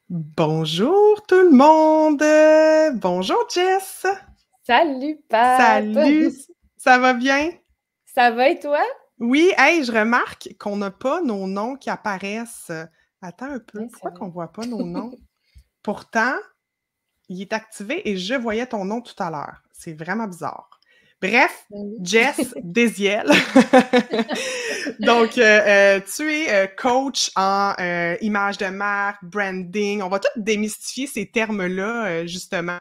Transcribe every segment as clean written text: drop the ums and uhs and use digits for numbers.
Bonjour tout le monde! Bonjour Jess! Salut Pat! Salut! Ça va bien? Ça va et toi? Oui, hey, je remarque qu'on n'a pas nos noms qui apparaissent. Attends un peu, Oui, c'est pourquoi qu'on vrai. ne voit pas nos noms? Pourtant, il est activé et je voyais ton nom tout à l'heure. C'est vraiment bizarre. Bref, Ben oui. Jess Désiel. Donc, tu es coach en image de marque, branding. On va tout démystifier ces termes-là, justement.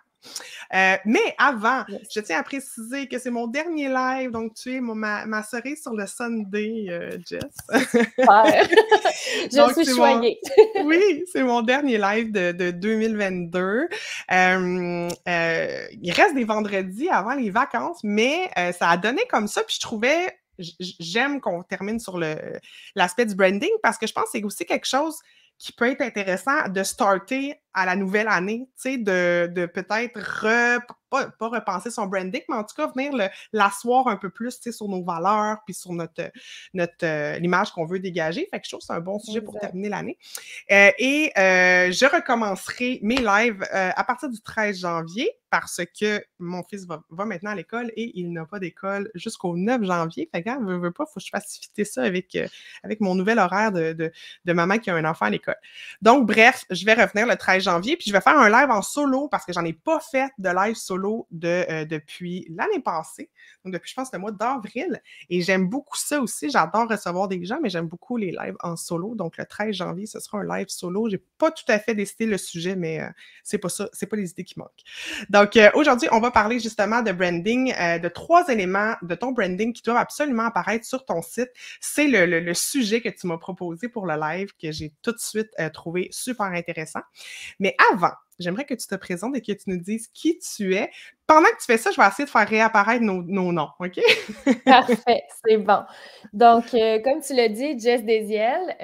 Mais avant, Yes. je tiens à préciser que c'est mon dernier live, donc tu es ma cerise sur le sundae, Jess. Super! Je Donc, suis c'est mon... choyée. Oui, c'est mon dernier live de 2022. Il reste des vendredis avant les vacances, mais ça a donné comme ça, puis je trouvais... J'aime qu'on termine sur l'aspect du branding parce que je pense que c'est aussi quelque chose qui peut être intéressant de starter à la nouvelle année, tu sais, de peut-être pas repenser son branding, mais en tout cas venir l'asseoir un peu plus, tu sais, sur nos valeurs puis sur l'image qu'on veut dégager. Fait que je trouve que c'est un bon sujet pour Exact. terminer l'année. Je recommencerai mes lives à partir du 13 janvier parce que mon fils va maintenant à l'école et il n'a pas d'école jusqu'au 9 janvier. Fait que, veut pas, faut que je fasse fitter ça avec mon nouvel horaire de maman qui a un enfant à l'école. Donc, bref, je vais revenir le 13 janvier, puis je vais faire un live en solo parce que j'en ai pas fait de live solo depuis l'année passée. Donc, depuis, je pense, le mois d'avril. Et j'aime beaucoup ça aussi. J'adore recevoir des gens, mais j'aime beaucoup les lives en solo. Donc, le 13 janvier, ce sera un live solo. J'ai pas tout à fait décidé le sujet, mais c'est pas ça, c'est pas les idées qui manquent. Donc, aujourd'hui, on va parler justement de branding, de 3 éléments de ton branding qui doivent absolument apparaître sur ton site. C'est le sujet que tu m'as proposé pour le live que j'ai tout de suite trouvé super intéressant. Mais avant, j'aimerais que tu te présentes et que tu nous dises qui tu es. Pendant que tu fais ça, je vais essayer de faire réapparaître nos noms, OK? Parfait, c'est bon. Donc, comme tu l'as dit, Jess Désiel,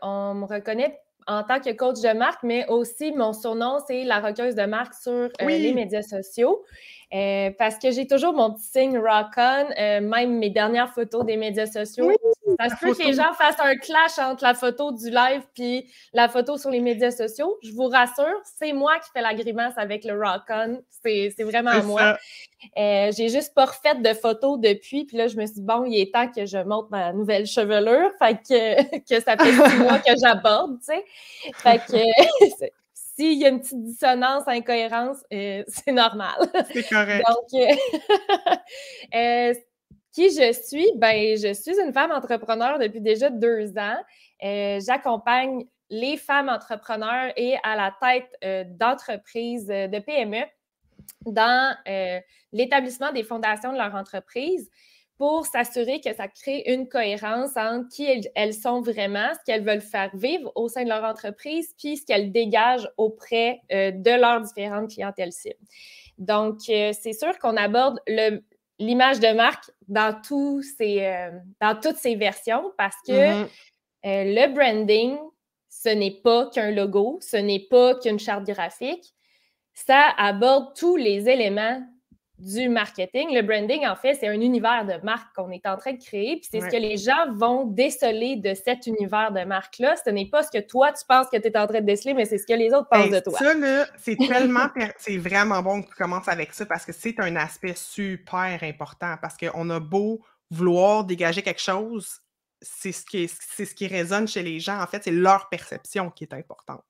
on me reconnaît en tant que coach de marque, mais aussi mon surnom, c'est la rockeuse de marque sur les Oui, médias sociaux. Parce que j'ai toujours mon petit signe rock on, même mes dernières photos des médias oui, sociaux. Ça se la peut que les photo. gens fassent un clash entre la photo du live puis la photo sur les médias sociaux. Je vous rassure, c'est moi qui fais la grimace avec le rock on. C'est vraiment C'est moi. ça. J'ai juste pas refait de photos depuis. Puis là, je me suis dit, bon, il est temps que je monte ma nouvelle chevelure. Fait que ça fait 6 mois que j'aborde, tu sais. Fait que s'il y a une petite dissonance, incohérence, c'est normal. C'est correct. Donc, qui je suis? Ben, je suis une femme entrepreneur depuis déjà 2 ans. J'accompagne les femmes entrepreneurs et à la tête d'entreprises de PME dans l'établissement des fondations de leur entreprise pour s'assurer que ça crée une cohérence entre qui elles sont vraiment, ce qu'elles veulent faire vivre au sein de leur entreprise, puis ce qu'elles dégagent auprès de leurs différentes clientèles cibles. Donc, c'est sûr qu'on aborde l'image de marque dans toutes ses versions parce que le branding, ce n'est pas qu'un logo, ce n'est pas qu'une charte graphique. Ça aborde tous les éléments du marketing. Le branding, en fait, c'est un univers de marque qu'on est en train de créer, puis c'est ce que les gens vont déceler de cet univers de marque-là. Ce n'est pas ce que toi, tu penses que tu es en train de déceler, mais c'est ce que les autres pensent Hey, de toi. ça, là, c'est vraiment bon que tu commences avec ça parce que c'est un aspect super important parce qu'on a beau vouloir dégager quelque chose, c'est ce qui résonne chez les gens. En fait, c'est leur perception qui est importante.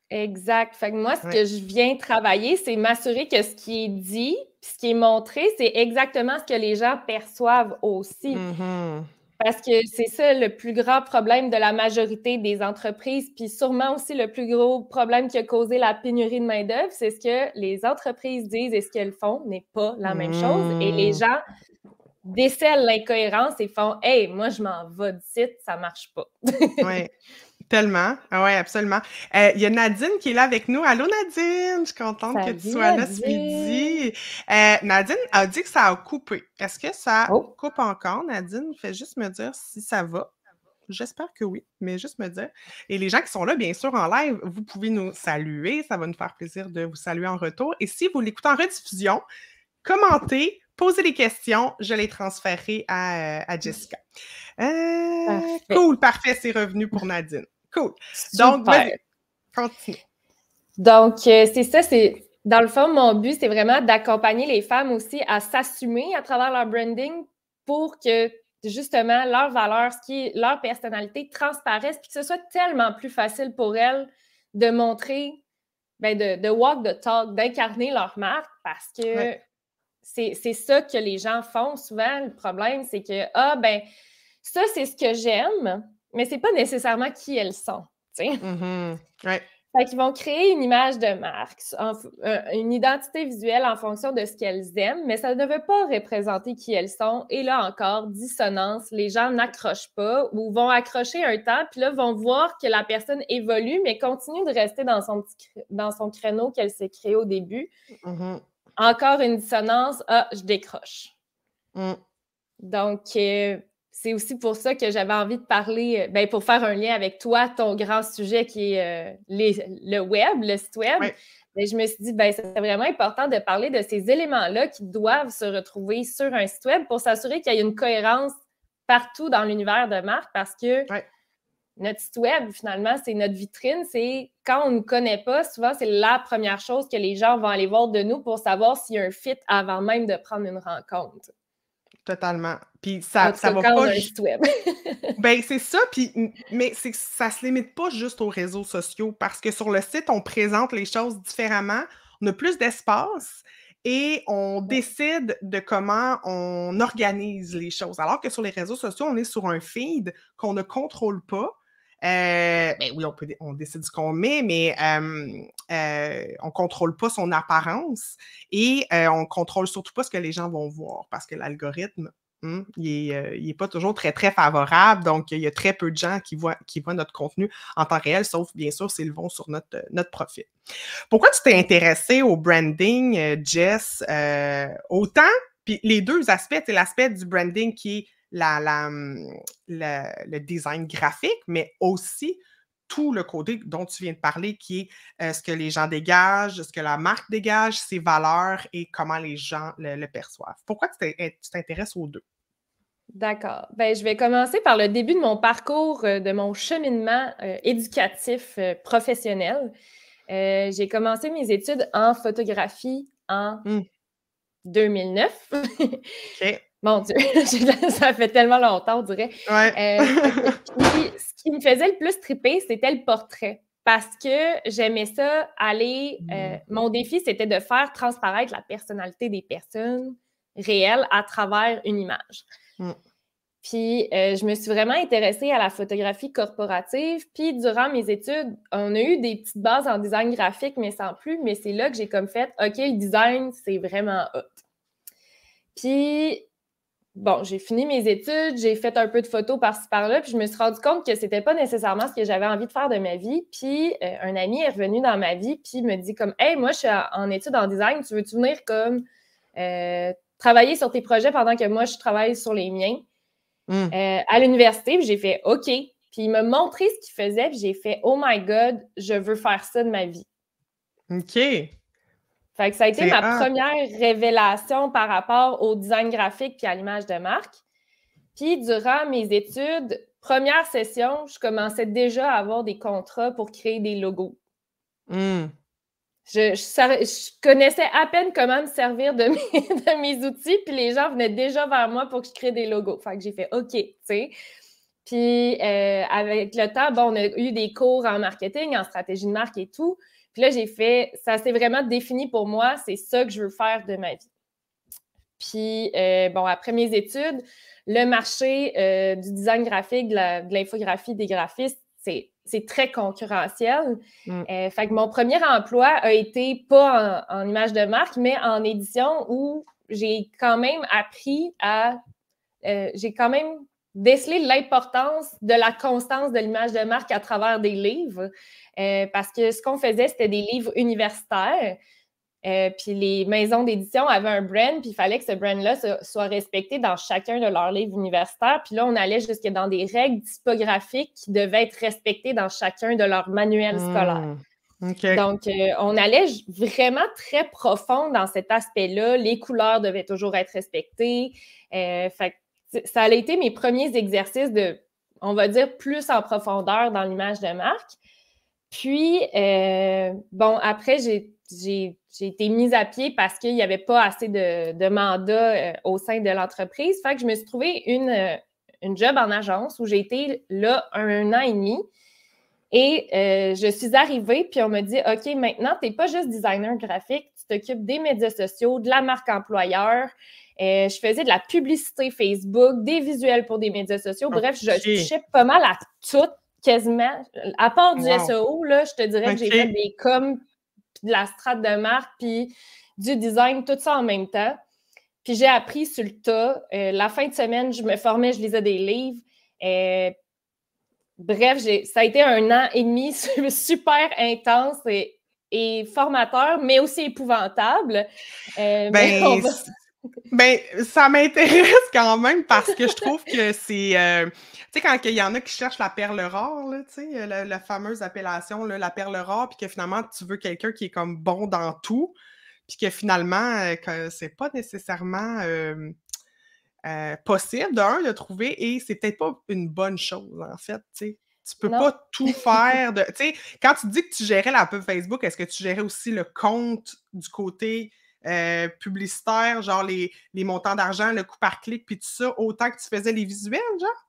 Exact. Fait que moi, ce Ouais. que je viens travailler, c'est m'assurer que ce qui est dit, puis ce qui est montré, c'est exactement ce que les gens perçoivent aussi. Mhm. Parce que c'est ça le plus grand problème de la majorité des entreprises, puis sûrement aussi le plus gros problème qui a causé la pénurie de main-d'œuvre, c'est ce que les entreprises disent et ce qu'elles font n'est pas la même chose. Et les Mm. gens décèlent l'incohérence et font Hey, moi, je m'en vais d'ici, ça marche pas. Ouais, tellement. Ah ouais, absolument. Il y a Nadine qui est là avec nous. Allô Nadine, je suis contente que tu Salut sois là ce Nadine! midi. Nadine a dit que ça a coupé. Est-ce que ça Oh, coupe encore, Nadine? Fais juste me dire si ça va. J'espère que oui, mais juste me dire. Et les gens qui sont là, bien sûr, en live, vous pouvez nous saluer. Ça va nous faire plaisir de vous saluer en retour. Et si vous l'écoutez en rediffusion, commentez, posez des questions. Je les transférerai à Jessica. parfait. Cool, parfait, c'est revenu pour Nadine. Cool. Donc, Super. vas-y, continue. Donc, c'est ça, dans le fond, mon but, c'est vraiment d'accompagner les femmes aussi à s'assumer à travers leur branding pour que, justement, leur valeur, leur personnalité transparaisse puis que ce soit tellement plus facile pour elles de montrer, de walk the talk, d'incarner leur marque parce que c'est ça que les gens font souvent. Le problème, c'est que, ça, c'est ce que j'aime, mais c'est pas nécessairement qui elles sont, tu sais. Fait qu'ils vont créer une image de marque, une identité visuelle en fonction de ce qu'elles aiment, mais ça ne veut pas représenter qui elles sont. Et là encore, dissonance, les gens n'accrochent pas ou vont accrocher un temps, puis là, vont voir que la personne évolue, mais continue de rester dans son créneau qu'elle s'est créé au début. Encore une dissonance, je décroche. Donc, c'est aussi pour ça que j'avais envie de parler, pour faire un lien avec toi, ton grand sujet qui est le web, le site web. Je me suis dit, c'est vraiment important de parler de ces éléments-là qui doivent se retrouver sur un site web pour s'assurer qu'il y ait une cohérence partout dans l'univers de marque parce que notre site web, finalement, c'est notre vitrine. C'est quand on ne nous connaît pas, souvent, c'est la première chose que les gens vont aller voir de nous pour savoir s'il y a un fit avant même de prendre une rencontre. Totalement. Puis ça va pas... on a un site web. C'est ça, mais c'est que ça se limite pas juste aux réseaux sociaux parce que sur le site, on présente les choses différemment, on a plus d'espace et on décide de comment on organise les choses. Alors que sur les réseaux sociaux, on est sur un feed qu'on ne contrôle pas. Oui, on décide ce qu'on met, mais on ne contrôle pas son apparence et on ne contrôle surtout pas ce que les gens vont voir parce que l'algorithme, il n'est pas toujours très, très favorable. Donc, il y a très peu de gens qui voient notre contenu en temps réel, sauf, bien sûr, s'ils vont sur notre profil. Pourquoi tu t'es intéressée au branding, Jess? Autant, puis les deux aspects, c'est l'aspect du branding qui est le design graphique, mais aussi tout le côté dont tu viens de parler, qui est ce que les gens dégagent, ce que la marque dégage, ses valeurs et comment les gens le perçoivent. Pourquoi tu t'intéresses aux deux? D'accord. Je vais commencer par le début de mon parcours, de mon cheminement éducatif professionnel. J'ai commencé mes études en photographie en 2009. OK. Mon Dieu, ça fait tellement longtemps, on dirait. Puis, ce qui me faisait le plus triper, c'était le portrait. Parce que j'aimais ça aller... mon défi, c'était de faire transparaître la personnalité des personnes réelles à travers une image. Puis, je me suis vraiment intéressée à la photographie corporative. Puis, durant mes études, on a eu des petites bases en design graphique, mais sans plus. Mais c'est là que j'ai comme fait, OK, le design, c'est vraiment hot. Puis... Bon, j'ai fini mes études, j'ai fait un peu de photos par-ci par-là, puis je me suis rendu compte que c'était pas nécessairement ce que j'avais envie de faire de ma vie. Puis un ami est revenu dans ma vie, puis il me dit comme « Hey, moi, je suis en études en design, tu veux-tu venir comme travailler sur tes projets pendant que moi, je travaille sur les miens à l'université? » Puis j'ai fait « OK. » Puis il m'a montré ce qu'il faisait, puis j'ai fait « Oh my God, je veux faire ça de ma vie. » OK. Fait que ça a été ma première révélation par rapport au design graphique et à l'image de marque. Puis, durant mes études, première session, je commençais déjà à avoir des contrats pour créer des logos. Je connaissais à peine comment me servir de mes outils, puis les gens venaient déjà vers moi pour que je crée des logos. Fait que j'ai fait OK, tu sais. Puis, avec le temps, on a eu des cours en marketing, en stratégie de marque et tout. Puis là, ça s'est vraiment défini pour moi, c'est ça que je veux faire de ma vie. Puis, après mes études, le marché du design graphique, de l'infographie, des graphistes, c'est très concurrentiel. Fait que mon premier emploi a été pas en image de marque, mais en édition où j'ai quand même appris j'ai quand même déceler l'importance de la constance de l'image de marque à travers des livres. Parce que ce qu'on faisait, c'était des livres universitaires. Puis les maisons d'édition avaient un brand, puis il fallait que ce brand-là soit respecté dans chacun de leurs livres universitaires. Puis là, on allait jusque dans des règles typographiques qui devaient être respectées dans chacun de leurs manuels scolaires. Okay. Donc, on allait vraiment très profond dans cet aspect-là. Les couleurs devaient toujours être respectées. Fait ça a été mes premiers exercices de, on va dire, plus en profondeur dans l'image de marque. Puis, bon, après, j'ai été mise à pied parce qu'il n'y avait pas assez de mandats au sein de l'entreprise. Fait que je me suis trouvé une job en agence où j'ai été là 1 an et demi. Et je suis arrivée, puis on m'a dit, OK, maintenant, tu n'es pas juste designer graphique, tu t'occupes des médias sociaux, de la marque employeur. Je faisais de la publicité Facebook, des visuels pour des médias sociaux. Bref, je touchais pas mal à tout, quasiment. À part du SEO, là, je te dirais que j'ai fait des coms, de la strate de marque, puis du design, tout ça en même temps. Puis j'ai appris sur le tas. La fin de semaine, je me formais, je lisais des livres. Bref, ça a été 1 an et demi super intense et formateur, mais aussi épouvantable. Ben, ça m'intéresse quand même parce que je trouve que c'est... tu sais, quand il y en a qui cherchent la perle rare, là, tu sais, la fameuse appellation, là, la perle rare, puis que finalement, tu veux quelqu'un qui est comme bon dans tout, puis que finalement, que c'est pas nécessairement possible, de trouver, et c'est peut-être pas une bonne chose, en fait, tu sais. Tu peux pas tout faire de... Tu sais, quand tu dis que tu gérais la pub Facebook, est-ce que tu gérais aussi le compte du côté... publicitaire, genre les montants d'argent, le coût par clic, puis tout ça, autant que tu faisais les visuels, genre?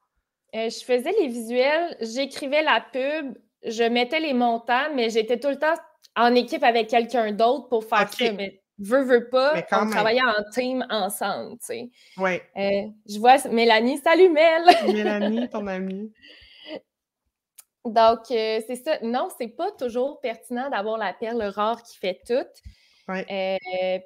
Je faisais les visuels, j'écrivais la pub, je mettais les montants, mais j'étais tout le temps en équipe avec quelqu'un d'autre pour faire ça. Mais veux pas, on travaillait en team ensemble, tu sais. Oui. Je vois Mélanie. Salut, Mel! Mélanie, ton amie. Donc, c'est ça. Non, c'est pas toujours pertinent d'avoir la perle rare qui fait tout. Oui.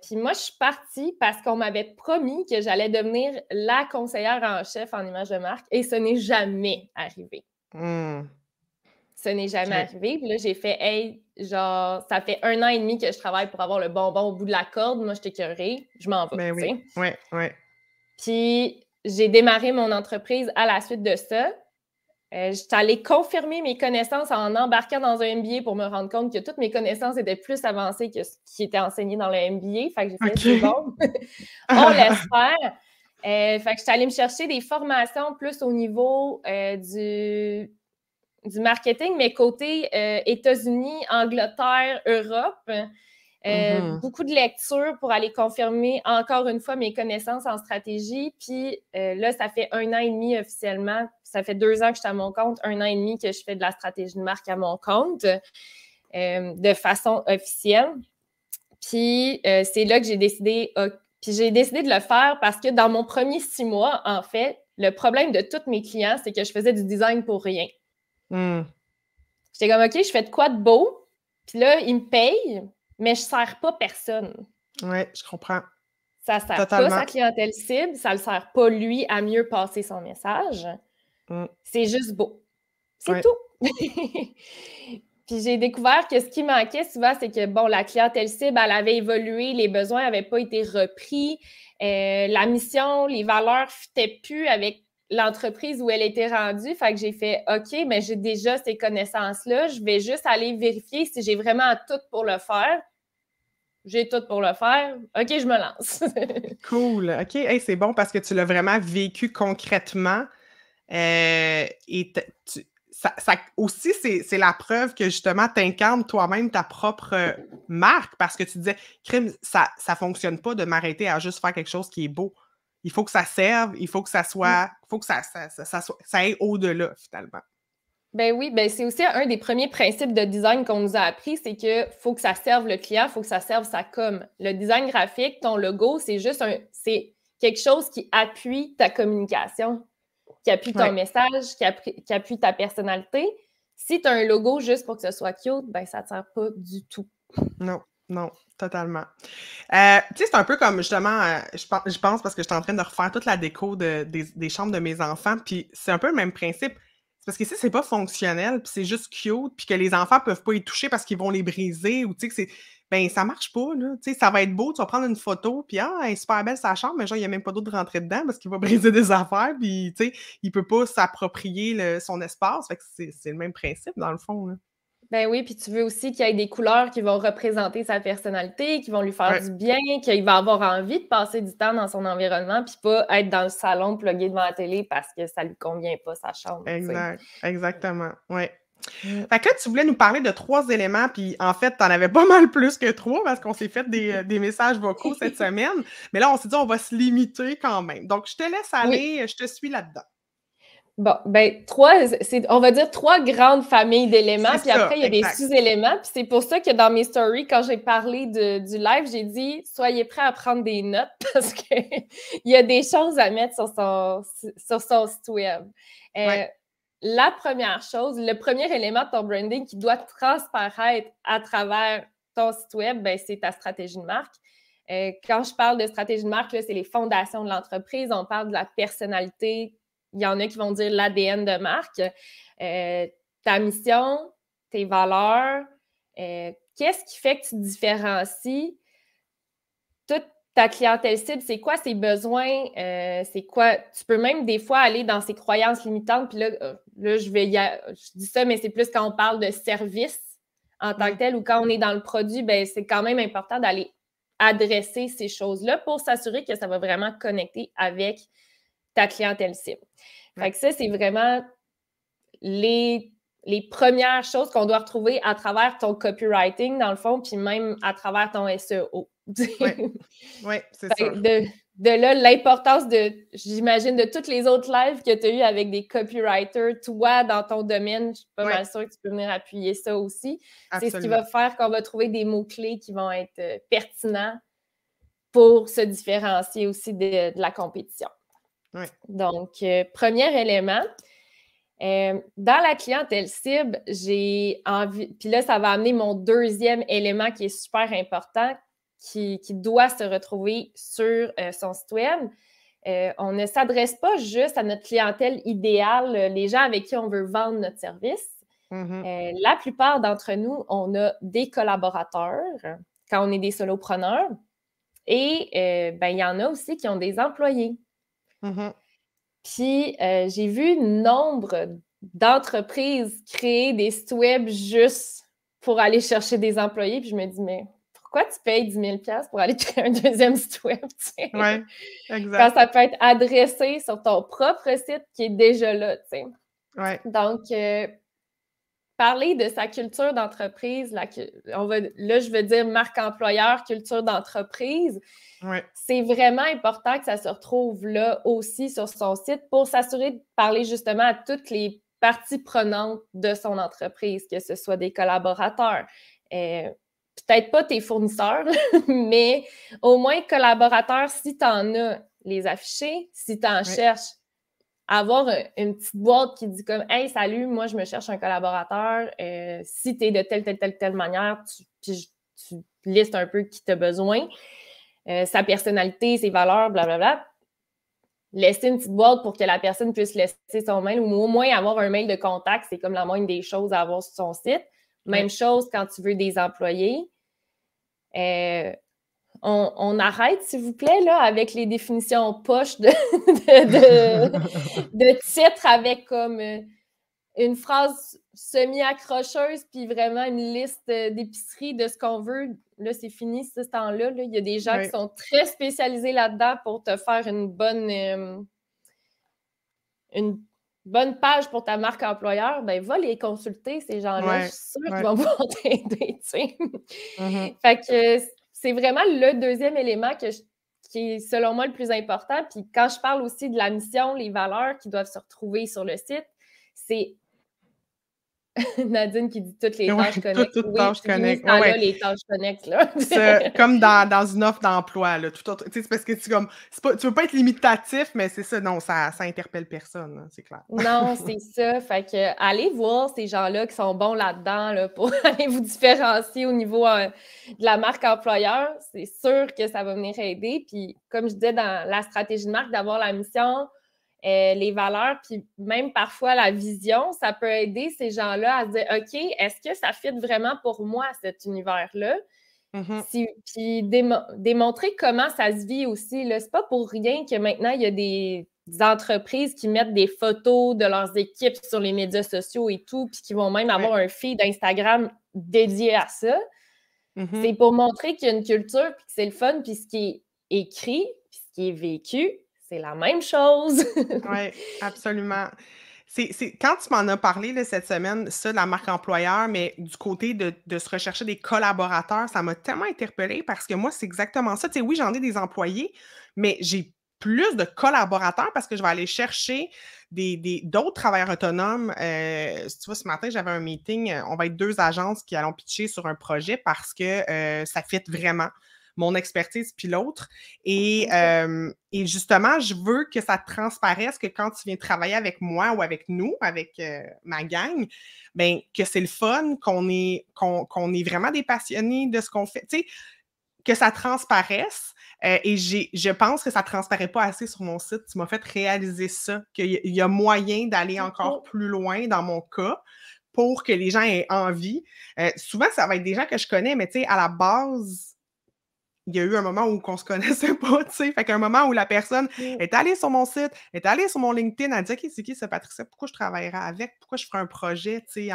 Puis moi, je suis partie parce qu'on m'avait promis que j'allais devenir la conseillère en chef en image de marque et ce n'est jamais arrivé. Ce n'est jamais arrivé. Puis là, j'ai fait, hey, genre, ça fait 1 an et demi que je travaille pour avoir le bonbon au bout de la corde. Moi, je t'ai écœurée. Je m'en vais. Ben oui, oui. Puis j'ai démarré mon entreprise à la suite de ça. Je suis allée confirmer mes connaissances en embarquant dans un MBA pour me rendre compte que toutes mes connaissances étaient plus avancées que ce qui était enseigné dans le MBA. Fait que j'ai fait, c'est bon, on laisse faire. Fait que je suis allée me chercher des formations plus au niveau du marketing, mais côté États-Unis, Angleterre, Europe. Beaucoup de lectures pour aller confirmer encore une fois mes connaissances en stratégie. Puis là, ça fait 1 an et demi officiellement. Ça fait 2 ans que je suis à mon compte, 1 an et demi que je fais de la stratégie de marque à mon compte de façon officielle. Puis c'est là que j'ai décidé... puis j'ai décidé de le faire parce que dans mon premier 6 mois, en fait, le problème de tous mes clients, c'est que je faisais du design pour rien. J'étais comme, OK, je fais de quoi de beau? Puis là, ils me payent, mais je ne sers pas personne. Oui, je comprends. Ça ne sert pas sa clientèle cible, ça ne le sert pas lui à mieux passer son message. C'est juste beau. C'est tout. Puis j'ai découvert que ce qui manquait souvent, c'est que, bon, la clientèle cible, elle avait évolué, les besoins n'avaient pas été repris, la mission, les valeurs ne fitaient plus avec l'entreprise où elle était rendue. Fait que j'ai fait, OK, mais j'ai déjà ces connaissances-là, je vais juste aller vérifier si j'ai vraiment tout pour le faire. J'ai tout pour le faire. OK, je me lance. Cool. OK, hey, c'est bon parce que tu l'as vraiment vécu concrètement. Et ça aussi, c'est la preuve que justement, tu incarnes toi-même ta propre marque parce que tu disais, crime, ça fonctionne pas de m'arrêter à juste faire quelque chose qui est beau. Il faut que ça serve, il faut que ça soit, il faut que ça aille au-delà, finalement. Ben oui, ben c'est aussi un des premiers principes de design qu'on nous a appris, c'est que faut que ça serve le client, faut que ça serve sa com. Le design graphique, ton logo, c'est juste c'est quelque chose qui appuie ta communication, qui appuie ton message, qui appuie ta personnalité. Si tu as un logo juste pour que ce soit cute, ben ça ne te sert pas du tout. Non, totalement. Tu sais, c'est un peu comme, justement, je pense parce que je suis en train de refaire toute la déco des chambres de mes enfants, puis c'est un peu le même principe. C'est parce qu'ici, c'est pas fonctionnel, puis c'est juste cute, puis que les enfants peuvent pas y toucher parce qu'ils vont les briser, ou tu sais, que c'est... Ben, ça marche pas, là. Tu sais, ça va être beau, tu vas prendre une photo, puis elle est super belle sa chambre, mais genre, il y a même pas d'eau de rentrer dedans parce qu'il va briser des affaires, puis tu sais, il peut pas s'approprier son espace. Fait que c'est le même principe, dans le fond, là. Ben oui, puis tu veux aussi qu'il y ait des couleurs qui vont représenter sa personnalité, qui vont lui faire du bien, qu'il va avoir envie de passer du temps dans son environnement, puis pas être dans le salon plugué devant la télé parce que ça lui convient pas, sa chambre. Exactement, oui. Fait que là, tu voulais nous parler de 3 éléments, puis en fait, tu en avais pas mal plus que 3 parce qu'on s'est fait des messages vocaux cette semaine. Mais là, on s'est dit, on va se limiter quand même. Donc, je te laisse Oui. aller, je te suis là-dedans. Bon, ben, on va dire 3 grandes familles d'éléments, C'est puis ça, après, il y a des exact. sous-éléments. Puis c'est pour ça que dans mes stories, quand j'ai parlé du live, j'ai dit « Soyez prêts à prendre des notes parce qu'il y a des choses à mettre sur son site web. Ouais. La première chose, le premier élément de ton branding qui doit transparaître à travers ton site web, ben, c'est ta stratégie de marque. Quand je parle de stratégie de marque, là, c'est les fondations de l'entreprise. On parle de la personnalité. Il y en a qui vont dire l'ADN de marque. Ta mission, tes valeurs. Qu'est-ce qui fait que tu te différencies? Toute ta clientèle cible, c'est quoi ses besoins? C'est quoi? Tu peux même des fois aller dans ses croyances limitantes. Puis là je dis ça, mais c'est plus quand on parle de service en tant que tel ou quand on est dans le produit, ben, c'est quand même important d'aller adresser ces choses-là pour s'assurer que ça va vraiment connecter avec ta clientèle cible. Fait que ça, c'est vraiment les premières choses qu'on doit retrouver à travers ton copywriting, dans le fond, puis même à travers ton SEO. Oui, c'est sûr. De là, l'importance j'imagine, de tous les autres lives que tu as eu avec des copywriters, toi, dans ton domaine, je suis pas mal sûre que tu peux venir appuyer ça aussi. C'est ce qui va faire qu'on va trouver des mots-clés qui vont être pertinents pour se différencier aussi de la compétition. Oui. Donc, premier élément, dans la clientèle cible, j'ai envie, puis là, ça va amener mon deuxième élément qui est super important, qui doit se retrouver sur son site web. On ne s'adresse pas juste à notre clientèle idéale, les gens avec qui on veut vendre notre service. La plupart d'entre nous, on a des collaborateurs quand on est des solopreneurs et ben, il y en a aussi qui ont des employés. Puis, j'ai vu nombre d'entreprises créer des sites web juste pour aller chercher des employés. Puis, je me dis, mais pourquoi tu payes 10 000 $ pour aller créer un deuxième site web? Oui, exact. Quand ça peut être adressé sur ton propre site qui est déjà là, tu sais. Ouais. Donc, parler de sa culture d'entreprise, là, je veux dire marque employeur, culture d'entreprise. Ouais. C'est vraiment important que ça se retrouve là aussi sur son site pour s'assurer de parler justement à toutes les parties prenantes de son entreprise, que ce soit des collaborateurs, peut-être pas tes fournisseurs, mais au moins collaborateurs, si tu en as, les afficher, si tu en cherches, avoir une petite boîte qui dit comme « Hey, salut, moi, je me cherche un collaborateur. Si tu es de telle manière, puis tu listes un peu qui t'a besoin. Sa personnalité, ses valeurs, blablabla. Laisser une petite boîte pour que la personne puisse laisser son mail ou au moins avoir un mail de contact, c'est comme la moindre des choses à avoir sur son site. Même chose quand tu veux des employés. On arrête, s'il vous plaît, là, avec les définitions poches de titres avec comme une phrase semi-accrocheuse puis vraiment une liste d'épicerie de ce qu'on veut. Là, c'est fini ce temps-là. Là. Il y a des gens qui sont très spécialisés là-dedans pour te faire une bonne page pour ta marque employeur. Ben, va les consulter, ces gens-là. Je suis sûre qu'ils vont pouvoir t'aider, tu sais. Fait que c'est vraiment le deuxième élément qui est, selon moi, le plus important. Puis quand je parle aussi de la mission, les valeurs qui doivent se retrouver sur le site, c'est Nadine qui dit toutes les tâches connectent. Toutes tâches connectent. Là, les tâches connectent. Là. Comme dans une offre d'emploi. C'est parce que tu veux pas être limitatif, mais c'est ça, non, ça interpelle personne, là, c'est clair. Non, c'est ça. Fait que allez voir ces gens-là qui sont bons là-dedans là, pour aller vous différencier au niveau de la marque employeur. C'est sûr que ça va venir aider. Puis comme je disais dans la stratégie de marque, d'avoir la mission, les valeurs, puis même parfois la vision, ça peut aider ces gens-là à se dire « OK, est-ce que ça fit vraiment pour moi, cet univers-là? » Puis démontrer comment ça se vit aussi. C'est pas pour rien que maintenant, il y a des entreprises qui mettent des photos de leurs équipes sur les médias sociaux et tout, puis qui vont même avoir un feed Instagram dédié à ça. C'est pour montrer qu'il y a une culture, puis que c'est le fun, puis ce qui est écrit, puis ce qui est vécu, c'est la même chose. Oui, absolument. Quand tu m'en as parlé là, cette semaine, ça, de la marque employeur, mais du côté de se rechercher des collaborateurs, ça m'a tellement interpellée parce que moi, c'est exactement ça. Tu sais, oui, j'en ai des employés, mais j'ai plus de collaborateurs parce que je vais aller chercher d'autres travailleurs autonomes. Si tu vois, ce matin, j'avais un meeting. On va être 2 agences qui allons pitcher sur un projet parce que ça fit vraiment mon expertise puis l'autre. Et justement, je veux que ça transparaisse que quand tu viens travailler avec moi ou avec nous, avec ma gang, ben que c'est le fun, qu'on est vraiment des passionnés de ce qu'on fait. Tu sais, que ça transparaisse. Et je pense que ça ne transparaît pas assez sur mon site. Tu m'as fait réaliser ça, qu'il y a moyen d'aller encore plus loin dans mon cas pour que les gens aient envie. Souvent, ça va être des gens que je connais, mais tu sais, à la base, il y a eu un moment où on se connaissait pas, tu sais. Fait qu'un moment où la personne est allée sur mon site, est allée sur mon LinkedIn, elle dit « OK, c'est qui ce Patricia? Pourquoi je travaillerais avec? Pourquoi je ferais un projet, tu sais,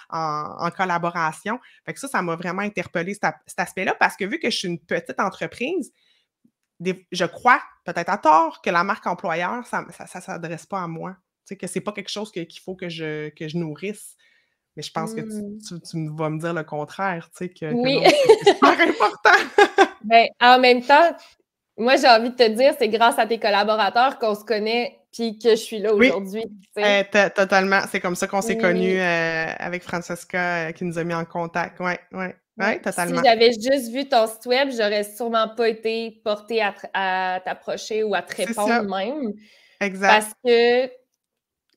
en collaboration? » Fait que ça m'a vraiment interpellée, cet aspect-là, parce que vu que je suis une petite entreprise, je crois, peut-être à tort, que la marque employeur, ça ne s'adresse pas à moi. Tu sais, que c'est pas quelque chose qu'il faut que je nourrisse. Mais je pense que tu vas me dire le contraire, tu sais, que Oui. non, c'est super important. Ben, en même temps, moi, j'ai envie de te dire, c'est grâce à tes collaborateurs qu'on se connaît puis que je suis là Oui, aujourd'hui. Tu sais. totalement. C'est comme ça qu'on s'est connus Oui. avec Francesca qui nous a mis en contact. Oui, oui, oui, totalement. Si j'avais juste vu ton site web, j'aurais sûrement pas été portée à t'approcher ou à te répondre même. Exact. Parce que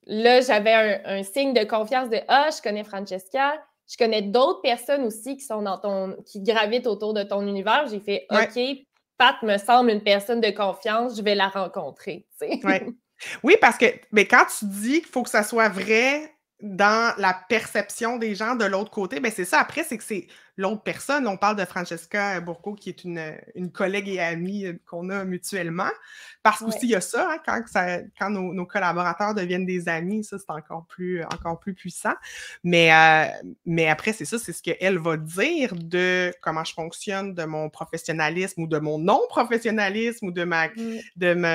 là, j'avais un signe de confiance de « Ah, je connais Francesca, je connais d'autres personnes aussi qui sont qui gravitent autour de ton univers. » J'ai fait « OK, Pat me semble une personne de confiance, je vais la rencontrer. » Oui, parce que quand tu dis qu'il faut que ça soit vrai dans la perception des gens de l'autre côté, c'est ça. Après, c'est que c'est l'autre personne. On parle de Francesca Bourco, qui est une collègue et amie qu'on a mutuellement. Parce qu'aussi, il y a ça, hein, quand nos collaborateurs deviennent des amis, ça, c'est encore plus puissant. Mais après, c'est ça, c'est ce qu'elle va dire de comment je fonctionne, de mon professionnalisme ou de mon non-professionnalisme ou de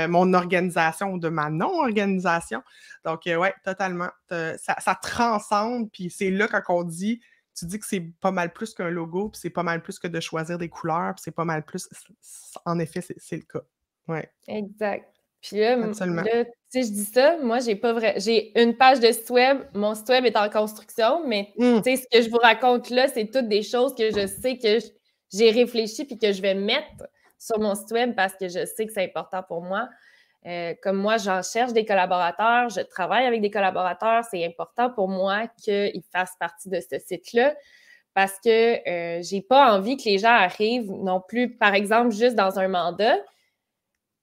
mon organisation ou de ma non-organisation. Donc, oui, totalement. Ça transcende, puis c'est là quand on dit, tu dis que c'est pas mal plus qu'un logo, puis c'est pas mal plus que de choisir des couleurs, puis c'est pas mal plus... En effet, c'est le cas. Ouais. Exact. Puis là, absolument. Tu sais, je dis ça, moi, j'ai une page de site web, mon site web est en construction, mais tu sais, ce que je vous raconte là, c'est toutes des choses que je sais que j'ai réfléchi puis que je vais mettre sur mon site web parce que je sais que c'est important pour moi. Comme moi, j'en cherche des collaborateurs, je travaille avec des collaborateurs, c'est important pour moi qu'ils fassent partie de ce site-là parce que j'ai pas envie que les gens arrivent non plus, par exemple, juste dans un mandat,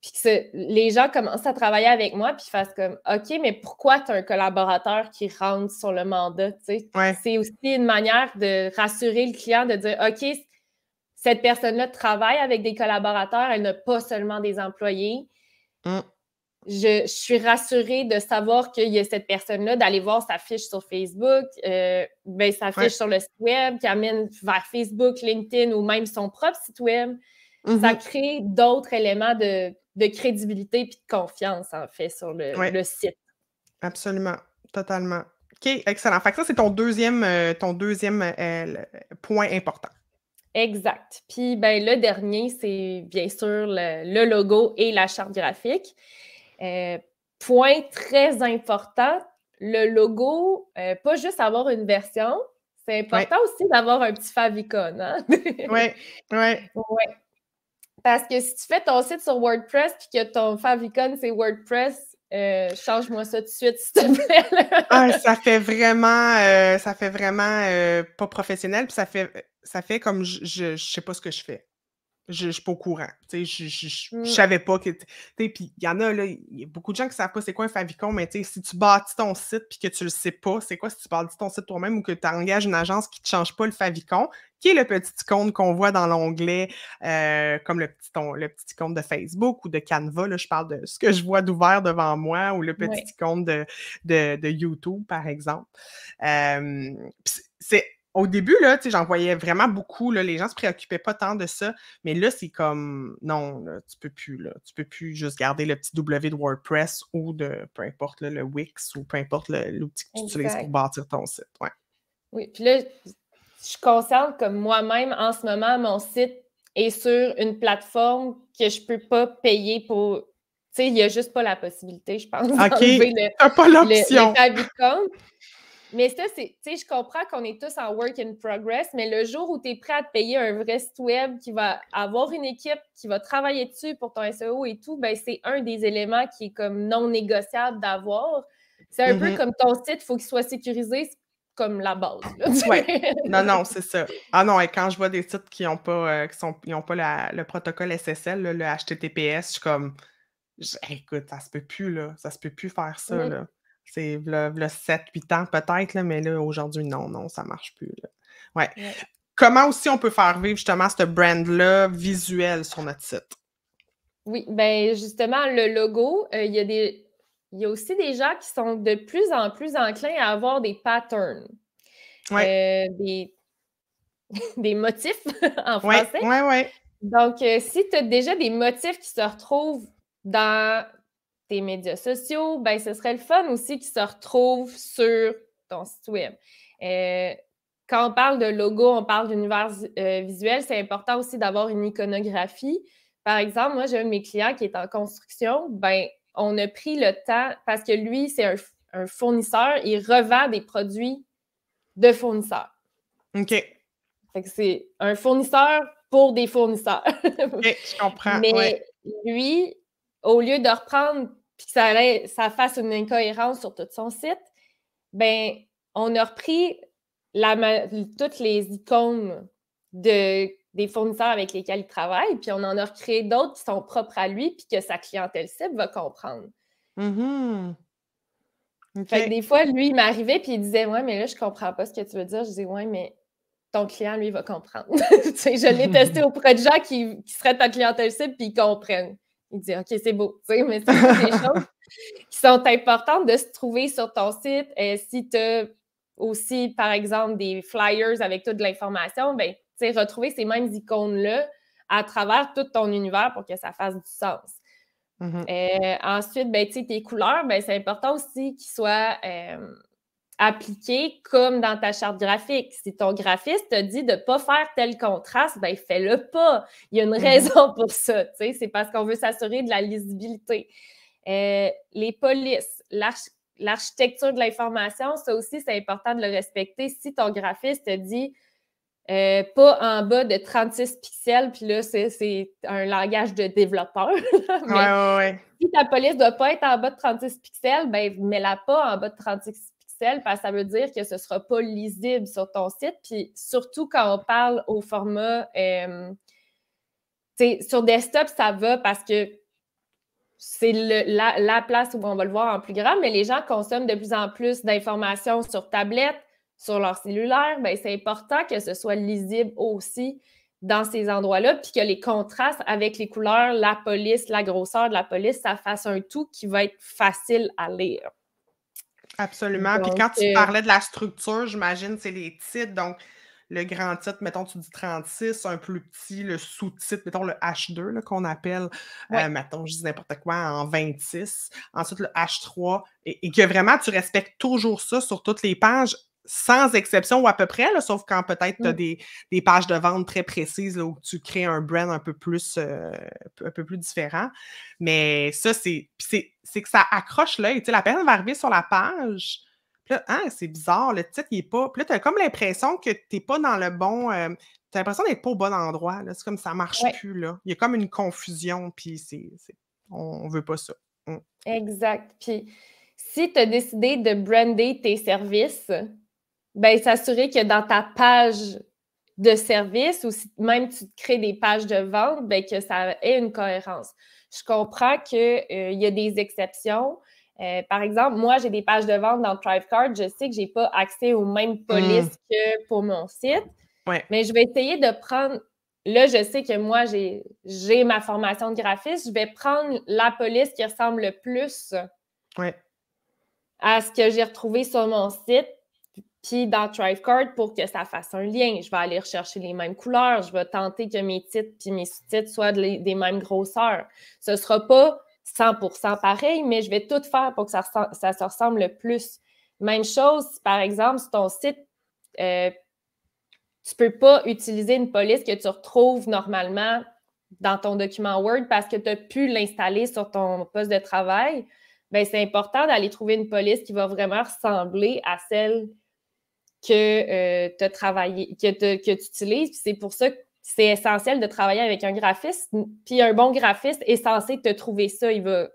puis que les gens commencent à travailler avec moi puis fassent comme « OK, mais pourquoi tu as un collaborateur qui rentre sur le mandat? » C'est aussi une manière de rassurer le client, de dire « OK, cette personne-là travaille avec des collaborateurs, elle n'a pas seulement des employés. » Je suis rassurée de savoir qu'il y a cette personne-là, d'aller voir sa fiche sur Facebook, sa fiche sur le site web, qui amène vers Facebook, LinkedIn ou même son propre site web. Ça crée d'autres éléments de crédibilité et de confiance, en fait, sur le site. Absolument, totalement. OK, excellent. Fait que ça, c'est ton deuxième point important. Exact. Puis, le dernier, c'est bien sûr le logo et la charte graphique. Point très important, le logo, pas juste avoir une version, c'est important aussi d'avoir un petit favicon. Hein? Oui. Parce que si tu fais ton site sur WordPress et que ton favicon, c'est WordPress, change-moi ça tout de suite, s'il te plaît. Ça fait vraiment pas professionnel, puis ça fait comme je sais pas ce que je fais. Je suis pas au courant. Tu sais, je savais pas que... Tu sais, puis il y en a, là, il y a beaucoup de gens qui savent pas c'est quoi un favicon, mais tu sais, si tu bâtis ton site puis que tu le sais pas, c'est quoi si tu bâtis ton site toi-même ou que tu engages une agence qui te change pas le favicon, qui est le petit icône qu'on voit dans l'onglet, comme le petit icône de Facebook ou de Canva, là, je parle de ce que je vois d'ouvert devant moi, ou le petit icône de YouTube, par exemple. au début, là, tu sais, j'en voyais vraiment beaucoup, là, les gens se préoccupaient pas tant de ça, mais là, c'est comme non, là, tu peux plus, là. Tu peux plus juste garder le petit W de WordPress ou de peu importe, là, le Wix ou peu importe l'outil que tu utilises pour Exact. bâtir ton site, ouais. Oui, puis là, je suis consciente que moi-même, en ce moment, mon site est sur une plateforme que je peux pas payer pour. Tu sais, il y a juste pas la possibilité, je pense, OK, d'enlever tu pas le l'option. favicon. Mais ça, c'est, tu sais, je comprends qu'on est tous en work in progress, mais le jour où tu es prêt à te payer un vrai site web qui va avoir une équipe qui va travailler dessus pour ton SEO et tout, ben c'est un des éléments qui est comme non négociable d'avoir. C'est un peu comme ton site, il faut qu'il soit sécurisé, c'est comme la base. Ouais. Non, non, c'est ça. Ah non, et quand je vois des sites qui ont pas, ils ont pas le protocole SSL, là, le HTTPS, je suis comme, écoute, ça se peut plus, là. Ça se peut plus faire ça, là. C'est v'là 7-8 ans peut-être, là, mais là, aujourd'hui, non, non, ça marche plus, là. Ouais. Ouais. Comment aussi on peut faire vivre justement ce brand-là visuel sur notre site? Oui, ben justement, le logo, il y a aussi des gens qui sont de plus en plus enclins à avoir des patterns, Ouais, des des motifs en ouais, français. ouais, ouais. Donc, si tu as déjà des motifs qui se retrouvent dans tes médias sociaux, ben ce serait le fun aussi qu'ils se retrouvent sur ton site web. Quand on parle de logo, on parle d'univers visuel, c'est important aussi d'avoir une iconographie. Par exemple, moi, j'ai un de mes clients qui est en construction, ben on a pris le temps, parce que lui, c'est un fournisseur, il revend des produits de fournisseurs. OK. Fait que c'est un fournisseur pour des fournisseurs. OK, je comprends, ouais. Mais lui, au lieu de reprendre puis que ça fasse une incohérence sur tout son site, ben on a repris toutes les icônes des fournisseurs avec lesquels il travaille, puis on en a recréé d'autres qui sont propres à lui, puis que sa clientèle cible va comprendre. Mmh. Fait que OK. des fois, lui, il m'arrivait, puis il disait « Ouais, mais là, je comprends pas ce que tu veux dire. » Je dis « Ouais, mais ton client, lui, va comprendre. » Tu sais, je l'ai testé auprès de gens qui seraient ta clientèle cible, puis ils comprennent. Il dit « OK, c'est beau. » Tu sais, mais c'est toutes des choses qui sont importantes de se trouver sur ton site. Si tu as aussi, par exemple, des flyers avec toute l'information, ben, tu sais, retrouver ces mêmes icônes-là à travers tout ton univers pour que ça fasse du sens. Mmh. Ensuite, ben, tu sais, tes couleurs, ben, c'est important aussi qu'ils soient appliquées comme dans ta charte graphique. Si ton graphiste te dit de ne pas faire tel contraste, ben, fais-le pas. Il y a une raison pour ça. Tu sais, c'est parce qu'on veut s'assurer de la lisibilité. Les polices, l'architecture de l'information, ça aussi, c'est important de le respecter. Si ton graphiste te dit pas en bas de 36 pixels, puis là, c'est un langage de développeur. Ouais, Mais ouais, ouais. si ta police ne doit pas être en bas de 36 pixels, ben mets-la pas en bas de 36 pixels parce que ça veut dire que ce ne sera pas lisible sur ton site. Puis surtout quand on parle au format, sur desktop, ça va parce que c'est la place où on va le voir en plus grand, mais les gens consomment de plus en plus d'informations sur tablette, sur leur cellulaire. Bien, c'est important que ce soit lisible aussi dans ces endroits-là, puis que les contrastes avec les couleurs, la police, la grosseur de la police, ça fasse un tout qui va être facile à lire. Absolument. Puis Donc, quand tu parlais de la structure, j'imagine, c'est les titres. Donc, le grand titre, mettons, tu dis 36, un plus petit, le sous-titre, mettons le H2 là, qu'on appelle, ouais. mettons, je dis n'importe quoi, en 26. Ensuite, le H3. Et que vraiment, tu respectes toujours ça sur toutes les pages, sans exception ou à peu près, là, sauf quand peut-être tu as des pages de vente très précises là, où tu crées un brand un peu plus différent. Mais ça, c'est que ça accroche l'œil. Tu sais, la personne va arriver sur la page. Puis là, hein, c'est bizarre, le titre, il est pas. Puis là, tu as comme l'impression que tu n'es pas dans le bon. Tu as l'impression d'être pas au bon endroit. Là. C'est comme ça marche Ouais, plus. Là. Il y a comme une confusion, puis on veut pas ça. exact. Puis, si tu as décidé de brander tes services, ben s'assurer que dans ta page de service ou si même tu te crées des pages de vente, ben que ça ait une cohérence. Je comprends qu'il y a des exceptions. Par exemple, moi, j'ai des pages de vente dans Thrivecart. Je sais que je n'ai pas accès aux mêmes polices que pour mon site, Ouais. mais je vais essayer de prendre. Là, je sais que moi, j'ai ma formation de graphiste. Je vais prendre la police qui ressemble le plus Ouais. à ce que j'ai retrouvé sur mon site. Puis dans Thrivecart, pour que ça fasse un lien, je vais aller rechercher les mêmes couleurs, je vais tenter que mes titres puis mes sous-titres soient des mêmes grosseurs. Ce ne sera pas 100% pareil, mais je vais tout faire pour que ça se ressemble le plus. Même chose, si par exemple, sur ton site, tu ne peux pas utiliser une police que tu retrouves normalement dans ton document Word parce que tu as pu l'installer sur ton poste de travail, bien, c'est important d'aller trouver une police qui va vraiment ressembler à celle que tu as travaillé, que tu utilises. Puis c'est pour ça que c'est essentiel de travailler avec un graphiste. Puis un bon graphiste est censé te trouver ça. Il va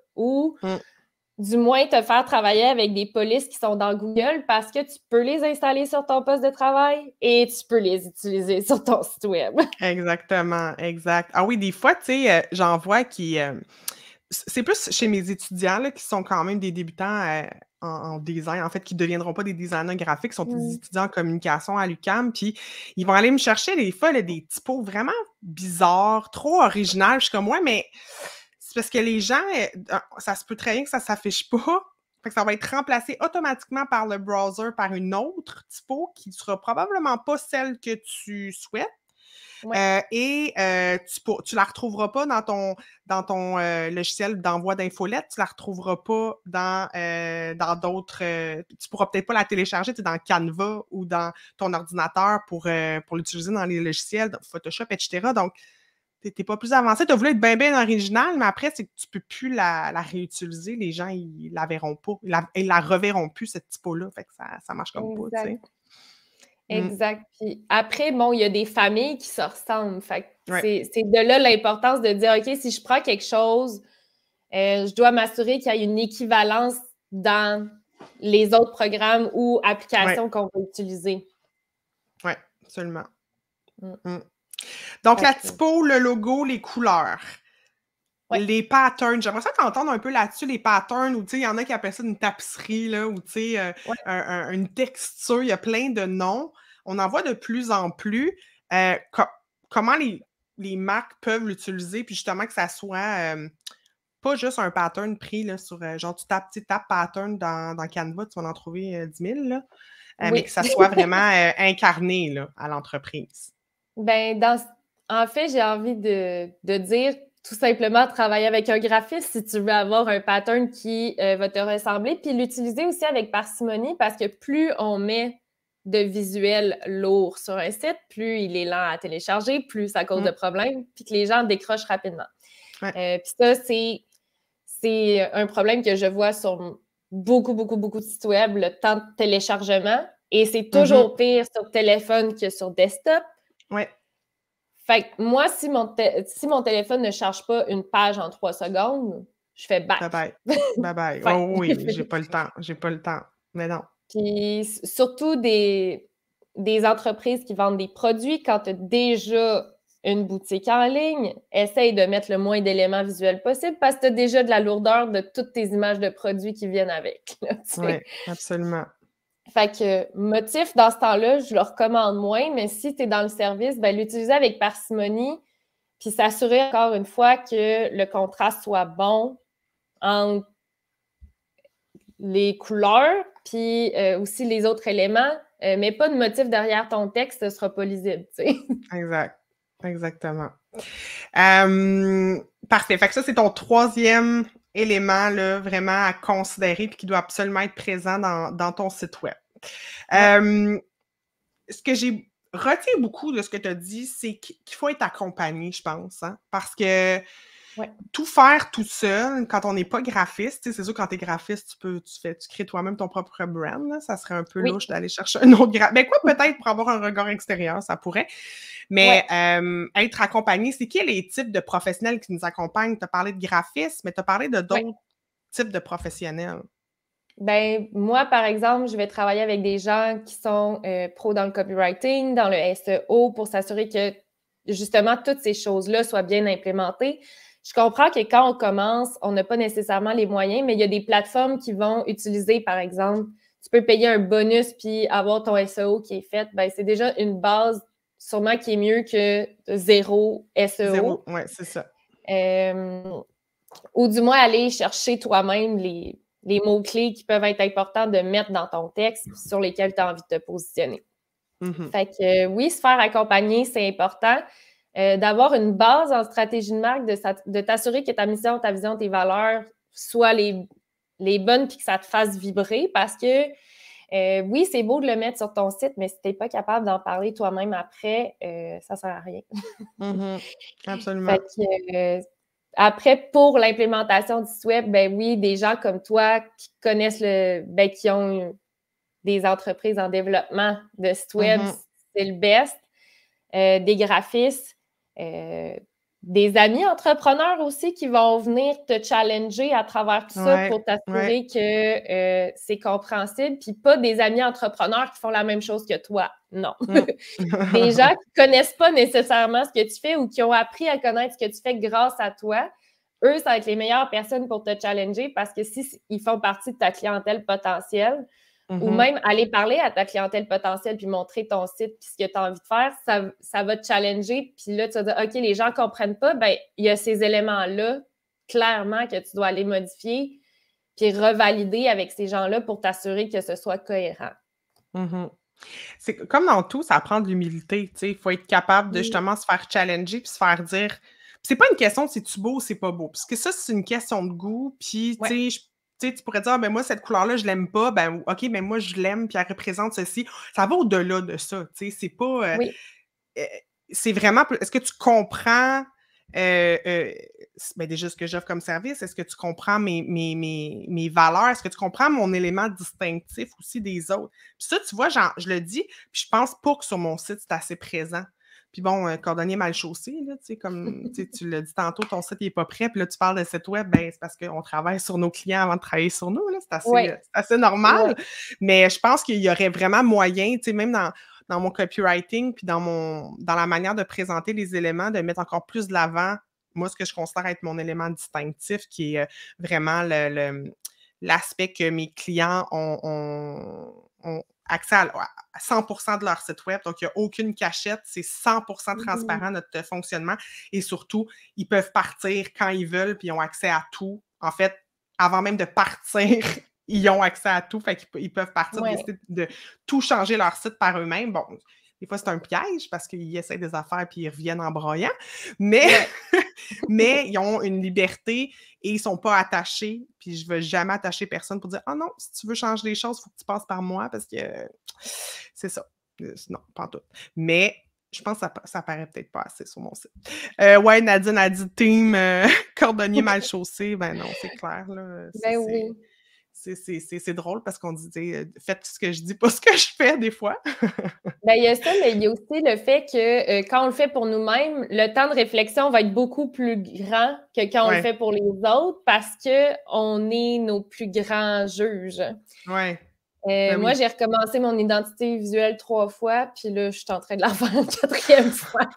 du moins te faire travailler avec des polices qui sont dans Google parce que tu peux les installer sur ton poste de travail et tu peux les utiliser sur ton site web. Exactement, exact. Ah oui, des fois, tu sais, j'en vois qui... c'est plus chez mes étudiants là, qui sont quand même des débutants en design, en fait, qui ne deviendront pas des designers graphiques, qui sont des étudiants en communication à l'UQAM, puis ils vont aller me chercher des fois là, des typos vraiment bizarres, trop originales. Je suis comme, ouais, mais c'est parce que les gens, ça se peut très bien que ça ne s'affiche pas. Fait que ça va être remplacé automatiquement par le browser par une autre typo qui ne sera probablement pas celle que tu souhaites. Ouais. Tu la retrouveras pas dans ton logiciel d'envoi d'infolettes, tu la retrouveras pas dans d'autres... tu pourras peut-être pas la télécharger dans Canva ou dans ton ordinateur pour l'utiliser dans les logiciels, dans Photoshop, etc. Donc, t'es pas plus avancé. Tu as voulu être bien original, mais après, c'est que tu peux plus la réutiliser. Les gens, ils la verront pas. Ils la reverront plus, cette typo-là. Fait que ça marche comme pas, tu sais. Exact. Puis après, bon, il y a des familles qui se ressemblent. Fait que c'est de là l'importance de dire, OK, si je prends quelque chose, je dois m'assurer qu'il y ait une équivalence dans les autres programmes ou applications qu'on peut utiliser. Oui, absolument. Donc, la typo, le logo, les couleurs. Les patterns. J'aimerais ça t'entendre un peu là-dessus, les patterns, ou tu sais, il y en a qui appellent ça une tapisserie, là, ou tu sais, une texture, il y a plein de noms. On en voit de plus en plus. Comment les marques peuvent l'utiliser, puis justement que ça soit pas juste un pattern pris là, sur, genre, tu tapes pattern dans Canva, tu vas en trouver 10 000, là, mais que ça soit vraiment incarné là, à l'entreprise. Ben, en fait, j'ai envie de dire tout simplement travailler avec un graphiste si tu veux avoir un pattern qui va te ressembler, puis l'utiliser aussi avec parcimonie parce que plus on met de visuels lourds sur un site, plus il est lent à télécharger, plus ça cause de problèmes, puis que les gens décrochent rapidement. Puis ça, c'est un problème que je vois sur beaucoup de sites web, le temps de téléchargement, et c'est toujours pire sur téléphone que sur desktop. Ouais. Fait que moi, si mon téléphone ne charge pas une page en 3 secondes, je fais back. Bye-bye. Oh oui, j'ai pas le temps. Mais non. Puis surtout des entreprises qui vendent des produits, quand tu as déjà une boutique en ligne, essaye de mettre le moins d'éléments visuels possible parce que tu as déjà de la lourdeur de toutes tes images de produits qui viennent avec. Oui, absolument. Fait que motif, dans ce temps-là, je le recommande moins, mais si tu es dans le service, ben, l'utiliser avec parcimonie, puis s'assurer encore une fois que le contraste soit bon entre les couleurs, puis aussi les autres éléments, mais pas de motif derrière ton texte, ce ne sera pas lisible, tu sais. Exact. Exactement. Parfait. Fait que ça, c'est ton troisième élément là, vraiment à considérer puis qui doit absolument être présent dans ton site web. Ce que j'ai retenu beaucoup de ce que tu as dit, c'est qu'il faut être accompagné, je pense, hein, parce que tout faire tout seul, quand on n'est pas graphiste, c'est sûr, quand tu es graphiste, tu crées toi-même ton propre brand, là, ça serait un peu louche d'aller chercher un autre graphiste. Ben quoi, peut-être pour avoir un regard extérieur, ça pourrait. Mais être accompagné, c'est qui les types de professionnels qui nous accompagnent? Tu as parlé de graphisme, mais tu as parlé de d'autres types de professionnels. Ben moi, par exemple, je vais travailler avec des gens qui sont pros dans le copywriting, dans le SEO, pour s'assurer que, justement, toutes ces choses-là soient bien implémentées. Je comprends que quand on commence, on n'a pas nécessairement les moyens, mais il y a des plateformes qui vont utiliser, par exemple, tu peux payer un bonus puis avoir ton SEO qui est fait. Ben, c'est déjà une base sûrement qui est mieux que zéro SEO. Zéro, oui, c'est ça. Ou du moins aller chercher toi-même les mots-clés qui peuvent être importants de mettre dans ton texte sur lesquels tu as envie de te positionner. Fait que oui, se faire accompagner, c'est important. D'avoir une base en stratégie de marque, de t'assurer que ta mission, ta vision, tes valeurs soient les bonnes puis que ça te fasse vibrer parce que oui, c'est beau de le mettre sur ton site, mais si tu n'es pas capable d'en parler toi-même après, ça ne sert à rien. Absolument. Fait que, après, pour l'implémentation du site web, ben oui, des gens comme toi qui connaissent qui ont des entreprises en développement de site web, c'est le best. Des graphistes, des amis entrepreneurs aussi qui vont venir te challenger à travers tout ça pour t'assurer que c'est compréhensible, puis pas des amis entrepreneurs qui font la même chose que toi. Non. Des gens qui ne connaissent pas nécessairement ce que tu fais ou qui ont appris à connaître ce que tu fais grâce à toi, eux, ça va être les meilleures personnes pour te challenger parce que s'ils font partie de ta clientèle potentielle, ou même aller parler à ta clientèle potentielle puis montrer ton site puis ce que tu as envie de faire, ça va te challenger. Puis là, tu vas dire, OK, les gens ne comprennent pas. Bien, il y a ces éléments-là, clairement, que tu dois aller modifier puis revalider avec ces gens-là pour t'assurer que ce soit cohérent. C'est comme dans tout, ça prend de l'humilité. Il faut être capable de justement se faire challenger puis se faire dire. Puis c'est pas une question de c'est-tu beau ou c'est pas beau. Parce que ça, c'est une question de goût. Puis, tu pourrais dire, ben moi, cette couleur-là, je l'aime pas. Ben, OK, ben moi, je l'aime, puis elle représente ceci. Ça va au-delà de ça. C'est pas. C'est vraiment. Est-ce que tu comprends. Ben déjà, ce que j'offre comme service, est-ce que tu comprends mes valeurs? Est-ce que tu comprends mon élément distinctif aussi des autres? Puis ça, tu vois, je le dis, puis je pense pas que sur mon site, c'est assez présent. Puis bon, cordonnier mal chaussé, là, comme tu l'as dit tantôt, ton site n'est pas prêt, puis là, tu parles de site web, ben c'est parce qu'on travaille sur nos clients avant de travailler sur nous, là, c'est assez normal. Mais je pense qu'il y aurait vraiment moyen, même dans mon copywriting, puis dans la manière de présenter les éléments, de mettre encore plus de l'avant, moi, ce que je considère être mon élément distinctif, qui est vraiment l'aspect que mes clients ont accès à 100% de leur site web. Donc, il n'y a aucune cachette. C'est 100% transparent, notre fonctionnement. Et surtout, ils peuvent partir quand ils veulent, puis ils ont accès à tout. En fait, avant même de partir, ils ont accès à tout. Fait qu'ils peuvent partir, décider de tout changer leur site par eux-mêmes. Bon, des fois, c'est un piège parce qu'ils essaient des affaires puis ils reviennent en broyant. Mais, mais ils ont une liberté et ils ne sont pas attachés. Puis je ne veux jamais attacher personne pour dire « Ah non, si tu veux changer les choses, il faut que tu passes par moi parce que c'est ça. » Non, pas tout. Mais je pense que ça paraît peut-être pas assez sur mon site. Ouais, Nadine a dit « Team cordonnier mal chaussé ». Ben non, c'est clair. Là. Oui. C'est drôle parce qu'on dit faites ce que je dis, pas ce que je fais des fois. Ben, il y a ça, mais il y a aussi le fait que quand on le fait pour nous-mêmes, le temps de réflexion va être beaucoup plus grand que quand on le fait pour les autres parce qu'on est nos plus grands juges. Ouais. Moi, j'ai recommencé mon identité visuelle 3 fois, puis là, je suis en train de la faire une 4e fois.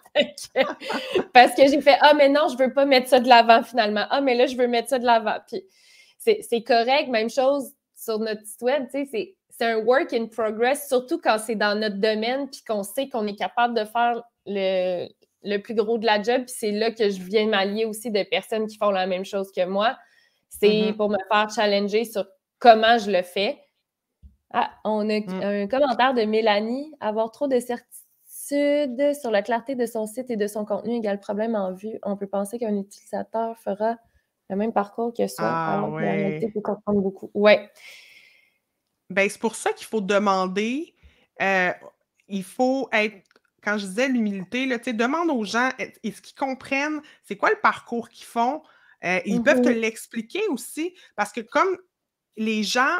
Parce que j'ai fait « Ah, mais non, je veux pas mettre ça de l'avant finalement. Ah, mais là, je veux mettre ça de l'avant. » Puis c'est correct, même chose sur notre site web, tu sais, c'est un work in progress, surtout quand c'est dans notre domaine, puis qu'on sait qu'on est capable de faire le plus gros de la job, puis c'est là que je viens m'allier aussi de personnes qui font la même chose que moi. C'est pour me faire challenger sur comment je le fais. Ah, on a un commentaire de Mélanie. Avoir trop de certitude sur la clarté de son site et de son contenu égale problème en vue. On peut penser qu'un utilisateur fera le même parcours que soi, alors que la réalité peut comprendre beaucoup. Ouais. Ben, c'est pour ça qu'il faut demander. Il faut être, quand je disais l'humilité, demande aux gens, est-ce qu'ils comprennent c'est quoi le parcours qu'ils font? Ils peuvent te l'expliquer aussi, parce que comme les gens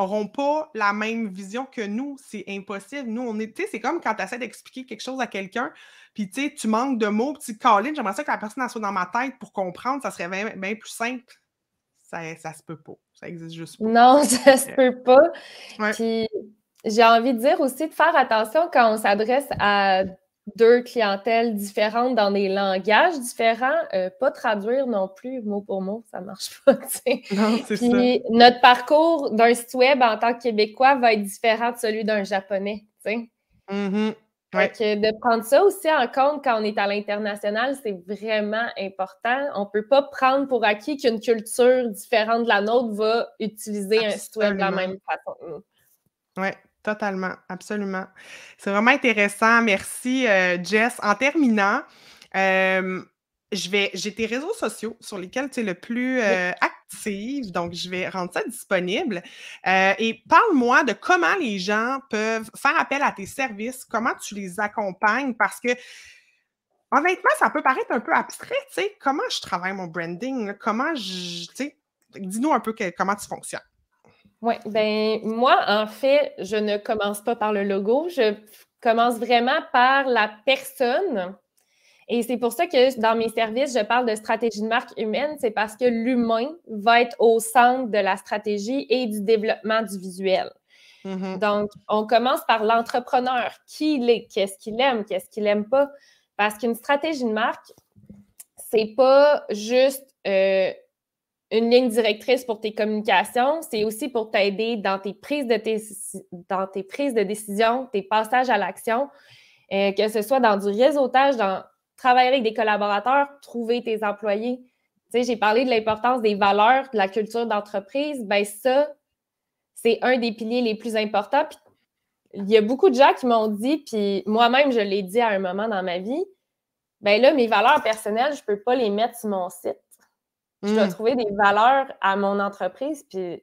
n'auront pas la même vision que nous, c'est impossible. Nous, c'est comme quand tu essaies d'expliquer quelque chose à quelqu'un, puis tu manques de mots, puis tu dis, Colin, j'aimerais ça que la personne soit dans ma tête pour comprendre, ça serait bien plus simple. Ça se peut pas. Ça existe juste pas. Non, ça se peut pas. Puis j'ai envie de dire aussi de faire attention quand on s'adresse à 2 clientèles différentes dans des langages différents, pas traduire non plus mot pour mot, ça marche pas, tu sais. Non, c'est ça. Puis notre parcours d'un site web en tant que Québécois va être différent de celui d'un Japonais, tu sais. Ouais. Fait que de prendre ça aussi en compte quand on est à l'international, c'est vraiment important. On ne peut pas prendre pour acquis qu'une culture différente de la nôtre va utiliser un site web de la Absolument. même façon. Oui, totalement, absolument. C'est vraiment intéressant. Merci, Jess. En terminant, euh, j'ai tes réseaux sociaux sur lesquels tu es le plus Oui. active, donc je vais rendre ça disponible. Et parle-moi de comment les gens peuvent faire appel à tes services, comment tu les accompagnes, parce que honnêtement, ça peut paraître un peu abstrait, tu sais, comment je travaille mon branding, là, tu sais, dis-nous un peu comment tu fonctionnes. Oui, ben moi, en fait, je ne commence pas par le logo, je commence vraiment par la personne. Et c'est pour ça que dans mes services, je parle de stratégie de marque humaine, c'est parce que l'humain va être au centre de la stratégie et du développement du visuel. Mhm. Donc, on commence par l'entrepreneur. Qui il est? Qu'est-ce qu'il aime pas? Parce qu'une stratégie de marque, c'est pas juste une ligne directrice pour tes communications, c'est aussi pour t'aider dans tes prises de décision, tes passages à l'action, que ce soit dans du réseautage, dans travailler avec des collaborateurs, trouver tes employés. Tu sais, j'ai parlé de l'importance des valeurs, de la culture d'entreprise. Ben ça, c'est un des piliers les plus importants. Puis, il y a beaucoup de gens qui m'ont dit, puis moi-même, je l'ai dit à un moment dans ma vie, ben là, mes valeurs personnelles, je ne peux pas les mettre sur mon site. Je dois Mm. trouver des valeurs à mon entreprise. Puis Hey,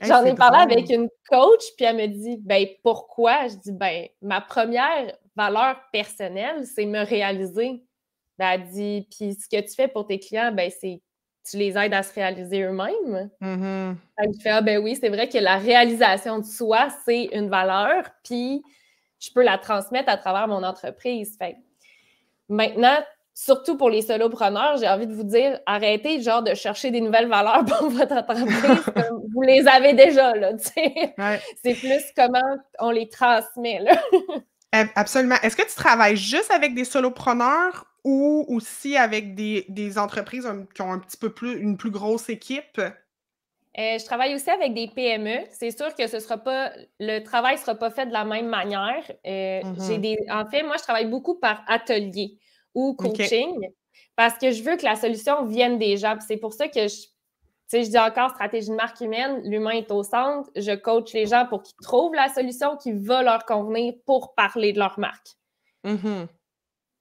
j'en c'est ai parlé drôle. avec une coach, puis elle me dit, ben pourquoi? Je dis, ben ma première valeur personnelle, c'est me réaliser. Ben, elle dit, puis ce que tu fais pour tes clients, ben c'est tu les aides à se réaliser eux-mêmes. Mhm. Elle fait, ah ben oui, c'est vrai que la réalisation de soi, c'est une valeur, puis je peux la transmettre à travers mon entreprise. Fait maintenant, surtout pour les solopreneurs, j'ai envie de vous dire, arrêtez genre de chercher des nouvelles valeurs pour votre entreprise, comme vous les avez déjà, là, tu sais. Ouais. C'est plus comment on les transmet, là. Absolument. Est-ce que tu travailles juste avec des solopreneurs ou aussi avec des entreprises qui ont un petit peu une plus grosse équipe? Je travaille aussi avec des PME. C'est sûr que le travail ne sera pas fait de la même manière. Mhm. En fait, moi, je travaille beaucoup par atelier ou OK. coaching parce que je veux que la solution vienne des gens. Puis c'est pour ça que je dis encore stratégie de marque humaine, l'humain est au centre. Je coach les gens pour qu'ils trouvent la solution qui va leur convenir pour parler de leur marque. Mhm.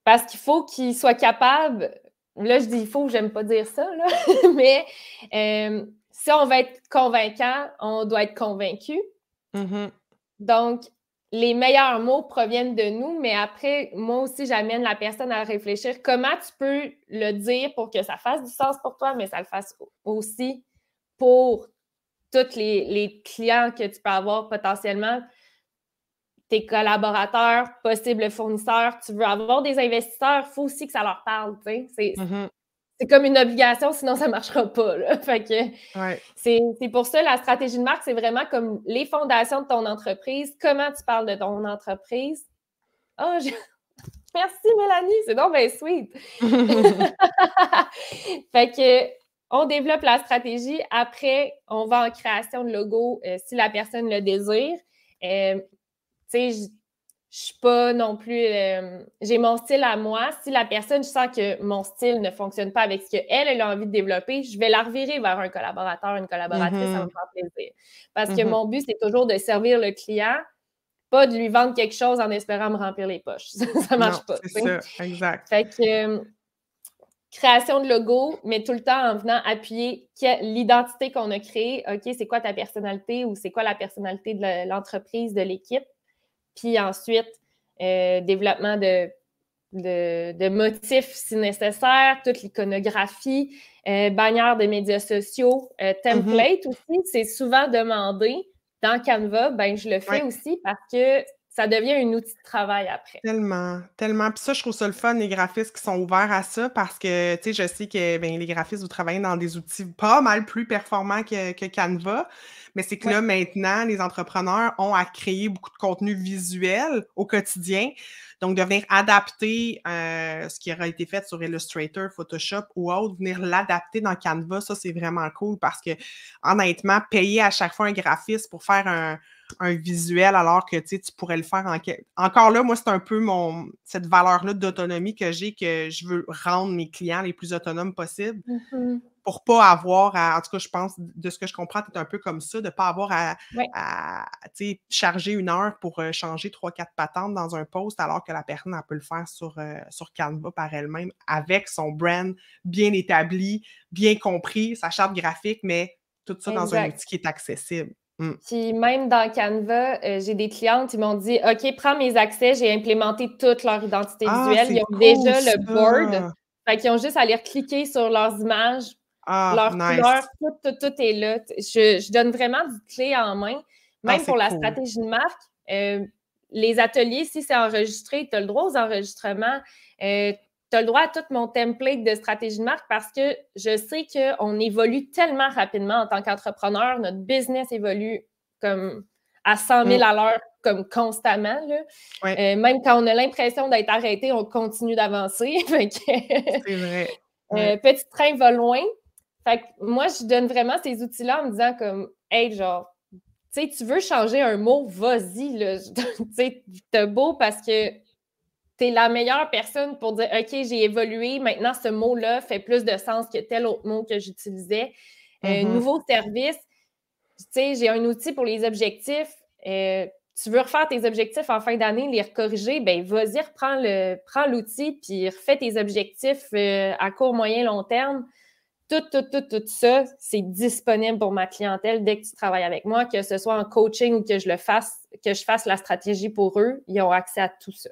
Parce qu'il faut qu'ils soient capables, là je dis il faut, j'aime pas dire ça, là, mais si on veut être convaincant, on doit être convaincu. Mhm. Donc, les meilleurs mots proviennent de nous, mais après, moi aussi, j'amène la personne à réfléchir comment tu peux le dire pour que ça fasse du sens pour toi, mais ça le fasse aussi pour tous les clients que tu peux avoir potentiellement, tes collaborateurs, possibles fournisseurs. Tu veux avoir des investisseurs, il faut aussi que ça leur parle, tu sais. Mhm. C'est comme une obligation, sinon ça ne marchera pas, là. Fait que Ouais. c'est pour ça, la stratégie de marque, c'est vraiment comme les fondations de ton entreprise, comment tu parles de ton entreprise. Oh, merci Mélanie, c'est donc bien sweet. Fait que on développe la stratégie. Après, on va en création de logo si la personne le désire. Tu sais, je suis pas non plus. J'ai mon style à moi. Si la personne, je sens que mon style ne fonctionne pas avec ce qu'elle a envie de développer, je vais la revirer vers un collaborateur, une collaboratrice, ça va me Mhm. faire plaisir. Parce que Mhm. mon but, c'est toujours de servir le client, pas de lui vendre quelque chose en espérant me remplir les poches. Ça Non, marche pas, c'est tu sais. ça, exact. Fait que création de logo, mais tout le temps en venant appuyer l'identité qu'on a créée. OK, c'est quoi ta personnalité ou c'est quoi la personnalité de l'entreprise, de l'équipe? Puis ensuite, développement de motifs si nécessaire, toute l'iconographie, bannière de médias sociaux, Mhm. template aussi, c'est souvent demandé dans Canva, ben je le fais Ouais. aussi parce que ça devient un outil de travail après. Tellement, tellement. Puis ça, je trouve ça le fun, les graphistes qui sont ouverts à ça parce que, tu sais, je sais que ben, les graphistes, vous travaillez dans des outils pas mal plus performants que Canva, mais c'est que Ouais. là, maintenant, les entrepreneurs ont à créer beaucoup de contenu visuel au quotidien. Donc, de venir adapter ce qui aura été fait sur Illustrator, Photoshop ou autre, venir l'adapter dans Canva, ça, c'est vraiment cool parce que, honnêtement, payer à chaque fois un graphiste pour faire un visuel alors que tu pourrais le faire Encore là, moi, c'est un peu cette valeur-là d'autonomie que j'ai, que je veux rendre mes clients les plus autonomes possibles pour pas avoir en tout cas, je pense, de ce que je comprends, tu es un peu comme ça, de pas avoir à charger 1 heure pour changer 3-4 patentes dans un post alors que la personne, elle peut le faire sur Canva par elle-même avec son brand bien établi, bien compris, sa charte graphique, mais tout ça dans un outil qui est accessible. Puis même dans Canva, j'ai des clientes qui m'ont dit « OK, prends mes accès, j'ai implémenté toute leur identité visuelle. » Ils ont déjà le board. Fait qu'ils ont juste à aller cliquer sur leurs images, leurs couleurs, tout est là. Je donne vraiment du clé en main. Même pour la stratégie de marque, les ateliers, si c'est enregistré, tu as le droit aux enregistrements. Tu as le droit à tout mon template de stratégie de marque parce que je sais qu'on évolue tellement rapidement en tant qu'entrepreneur. Notre business évolue comme à 100 000 à l'heure, comme constamment. Là. Même quand on a l'impression d'être arrêté, on continue d'avancer. C'est vrai. Petit train va loin. Fait que moi, je donne vraiment ces outils-là en me disant comme, hey, genre, tu sais, tu veux changer un mot, vas-y, là. Tu sais, t'as beau parce que t'es la meilleure personne pour dire, OK, j'ai évolué, maintenant, ce mot-là fait plus de sens que tel autre mot que j'utilisais. Nouveau service, tu sais, j'ai un outil pour les objectifs. Tu veux refaire tes objectifs en fin d'année, les recorriger, ben vas-y, prends l'outil, puis refais tes objectifs à court, moyen, long terme. Tout ça, c'est disponible pour ma clientèle dès que tu travailles avec moi, que ce soit en coaching ou que je fasse la stratégie pour eux, ils ont accès à tout ça.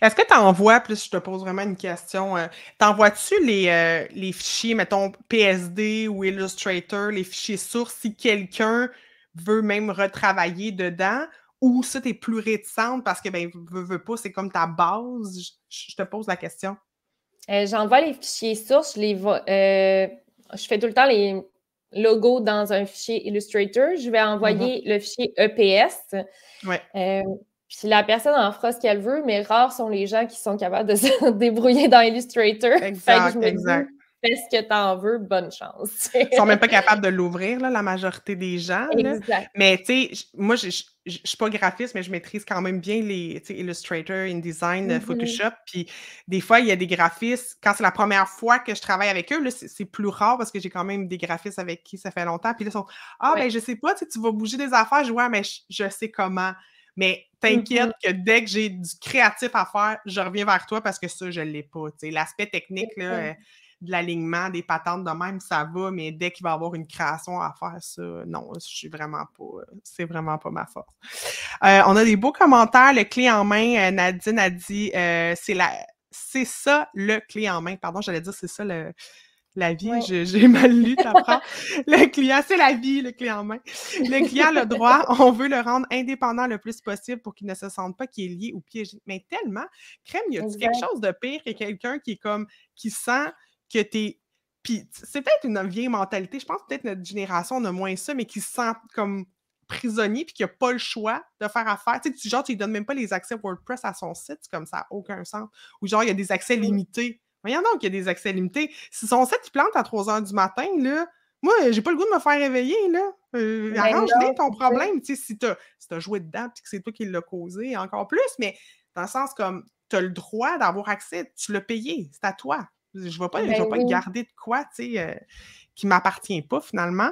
Est-ce que tu envoies, plus je te pose vraiment une question, t'envoies-tu les fichiers, mettons, PSD ou Illustrator, les fichiers sources, si quelqu'un veut même retravailler dedans, ou ça, t'es plus réticente parce que, ben, veux pas, c'est comme ta base? Je te pose la question. J'envoie les fichiers sources, je fais tout le temps les logos dans un fichier Illustrator. Je vais envoyer le fichier EPS. Puis la personne en fera ce qu'elle veut, mais rares sont les gens qui sont capables de se débrouiller dans Illustrator. Fait que je me dis, fais ce que tu en veux, bonne chance. Ils sont même pas capables de l'ouvrir, là, la majorité des gens. Là. Mais tu sais, moi, je suis pas graphiste, mais je maîtrise quand même bien les Illustrator, InDesign, Photoshop. Puis des fois, il y a des graphistes, quand c'est la première fois que je travaille avec eux, là, c'est plus rare parce que j'ai quand même des graphistes avec qui ça fait longtemps. Puis là, ils sont ben je sais pas, tu vas bouger des affaires. Je vois, mais je sais comment. Mais t'inquiète que dès que j'ai du créatif à faire, je reviens vers toi parce que ça, je l'ai pas. L'aspect technique là, de l'alignement, des patentes de même, ça va, mais dès qu'il va y avoir une création à faire, ça, non, je suis vraiment pas, c'est vraiment pas ma force. On a des beaux commentaires. Le clé en main, Nadine a dit, c'est ça le clé en main. Pardon, j'allais dire c'est ça la vie, j'ai mal lu ta phrase. Le client, c'est la vie, le clé en main. Le client a le droit, on veut le rendre indépendant le plus possible pour qu'il ne se sente pas qu'il est lié ou piégé. Mais tellement, crème, y a-t-il quelque chose de pire que quelqu'un qui est comme, qui sent que t'es... Puis c'est peut-être une vieille mentalité, je pense peut-être notre génération on a moins ça, mais qui se sent comme prisonnier puis qui n'a pas le choix de faire affaire. Tu sais, genre, tu lui donnes même pas les accès WordPress à son site, comme ça n'a aucun sens. Ou genre, il y a des accès limités. Voyons donc qu'il y a des accès limités. Si son site, il plante à 3 heures du matin, là, moi, j'ai pas le goût de me faire réveiller, là. Arrange-les ton problème, tu sais, si t'as joué dedans puis que c'est toi qui l'as causé, encore plus, mais dans le sens comme, t'as le droit d'avoir accès, tu l'as payé, c'est à toi. Je ne vais pas garder de quoi, tu sais, qui ne m'appartient pas, finalement.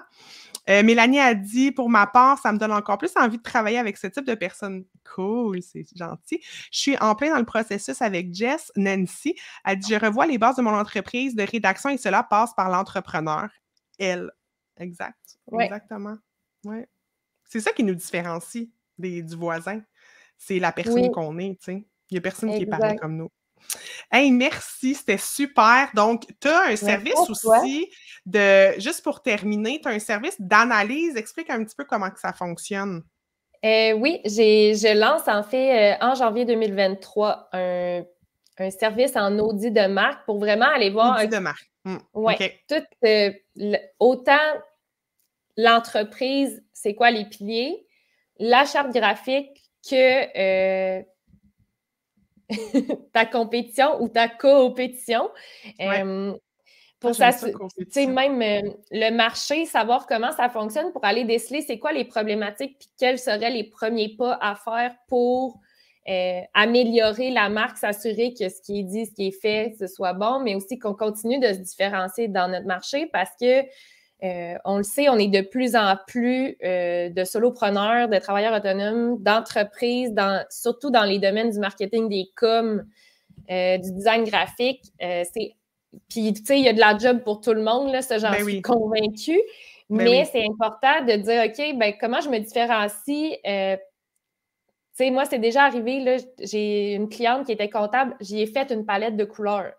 Mélanie a dit, pour ma part, ça me donne encore plus envie de travailler avec ce type de personnes. Cool, c'est gentil. Je suis en plein dans le processus avec Jess. Nancy a dit, je revois les bases de mon entreprise de rédaction et cela passe par l'entrepreneur. Elle. Exact. Exactement. Ouais. C'est ça qui nous différencie du voisin. C'est la personne qu'on est, tu sais. Il n'y a personne qui est pareil comme nous. Hey, merci, c'était super. Donc, tu as un service aussi juste pour terminer, tu as un service d'analyse. Explique un petit peu comment que ça fonctionne. Oui, je lance en fait en janvier 2023 un service en audit de marque pour vraiment aller voir. Audit de marque. Autant l'entreprise, c'est quoi les piliers, la charte graphique que ta compétition ou ta coopétition. pour ça, tu sais, même le marché, savoir comment ça fonctionne pour aller déceler c'est quoi les problématiques puis quels seraient les premiers pas à faire pour améliorer la marque, s'assurer que ce qui est dit, ce qui est fait, ce soit bon, mais aussi qu'on continue de se différencier dans notre marché parce que on le sait, on est de plus en plus de solopreneurs, de travailleurs autonomes, d'entreprises, surtout dans les domaines du marketing, des coms, du design graphique. Puis, tu sais, il y a de la job pour tout le monde, là, ça, j'en suis convaincue. Mais c'est important de dire, OK, ben comment je me différencie? Tu sais, moi, c'est déjà arrivé, là, j'ai une cliente qui était comptable, j'y ai fait une palette de couleurs.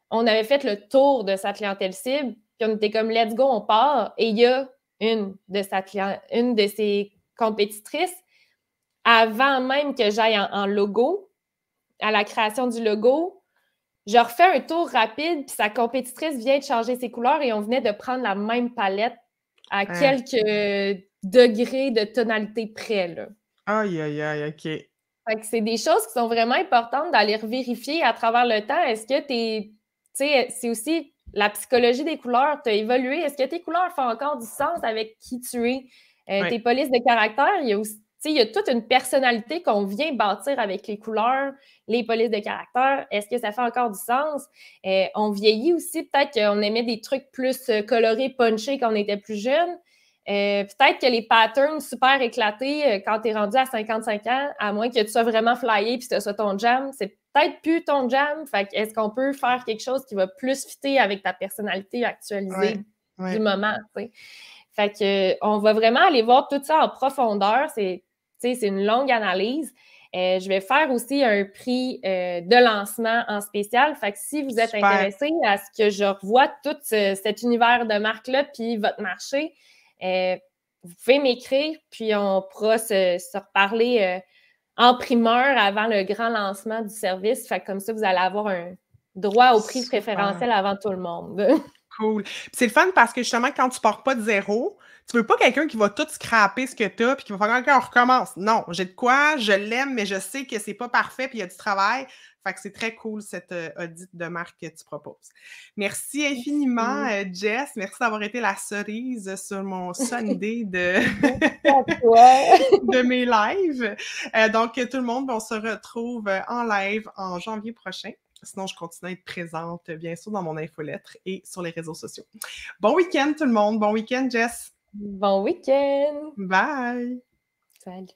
On avait fait le tour de sa clientèle cible, puis on était comme, let's go, on part. Et il y a une de ses compétitrices, avant même que j'aille en logo, à la création du logo, je refais un tour rapide, puis sa compétitrice vient de changer ses couleurs et on venait de prendre la même palette à quelques degrés de tonalité près, là. Aïe, aïe, aïe, OK. Fait que c'est des choses qui sont vraiment importantes d'aller vérifier à travers le temps. Est-ce que tu sais, c'est aussi la psychologie des couleurs, tu as évolué. Est-ce que tes couleurs font encore du sens avec qui tu es? Tes polices de caractère, il y a aussi, il y a toute une personnalité qu'on vient bâtir avec les couleurs, les polices de caractère. Est-ce que ça fait encore du sens? On vieillit aussi, peut-être qu'on aimait des trucs plus colorés, punchés quand on était plus jeune. Peut-être que les patterns super éclatés quand tu es rendu à 55 ans, à moins que tu sois vraiment flyé puis que ce soit ton jam, c'est peut-être plus ton jam. Fait que est-ce qu'on peut faire quelque chose qui va plus fitter avec ta personnalité actualisée du moment, tu sais? Fait que on va vraiment aller voir tout ça en profondeur. C'est une longue analyse. Je vais faire aussi un prix de lancement en spécial. Fait que si vous êtes intéressé à ce que je revoie tout cet univers de marque-là puis votre marché, vous pouvez m'écrire, puis on pourra se reparler en primeur avant le grand lancement du service. Fait que comme ça, vous allez avoir un droit au prix préférentiel avant tout le monde. Cool. C'est le fun parce que justement, quand tu pars pas de zéro, tu veux pas quelqu'un qui va tout scraper ce que tu as puis qui va faire qu'on recommence. Non, j'ai de quoi, je l'aime, mais je sais que c'est pas parfait puis il y a du travail. Fait que c'est très cool cette audit de marque que tu proposes. Merci infiniment, Jess. Merci d'avoir été la cerise sur mon Sunday de mes lives. Donc, tout le monde, on se retrouve en live en janvier prochain. Sinon, je continue à être présente, bien sûr, dans mon infolettre et sur les réseaux sociaux. Bon week-end, tout le monde. Bon week-end, Jess. Bon week-end. Bye. Salut.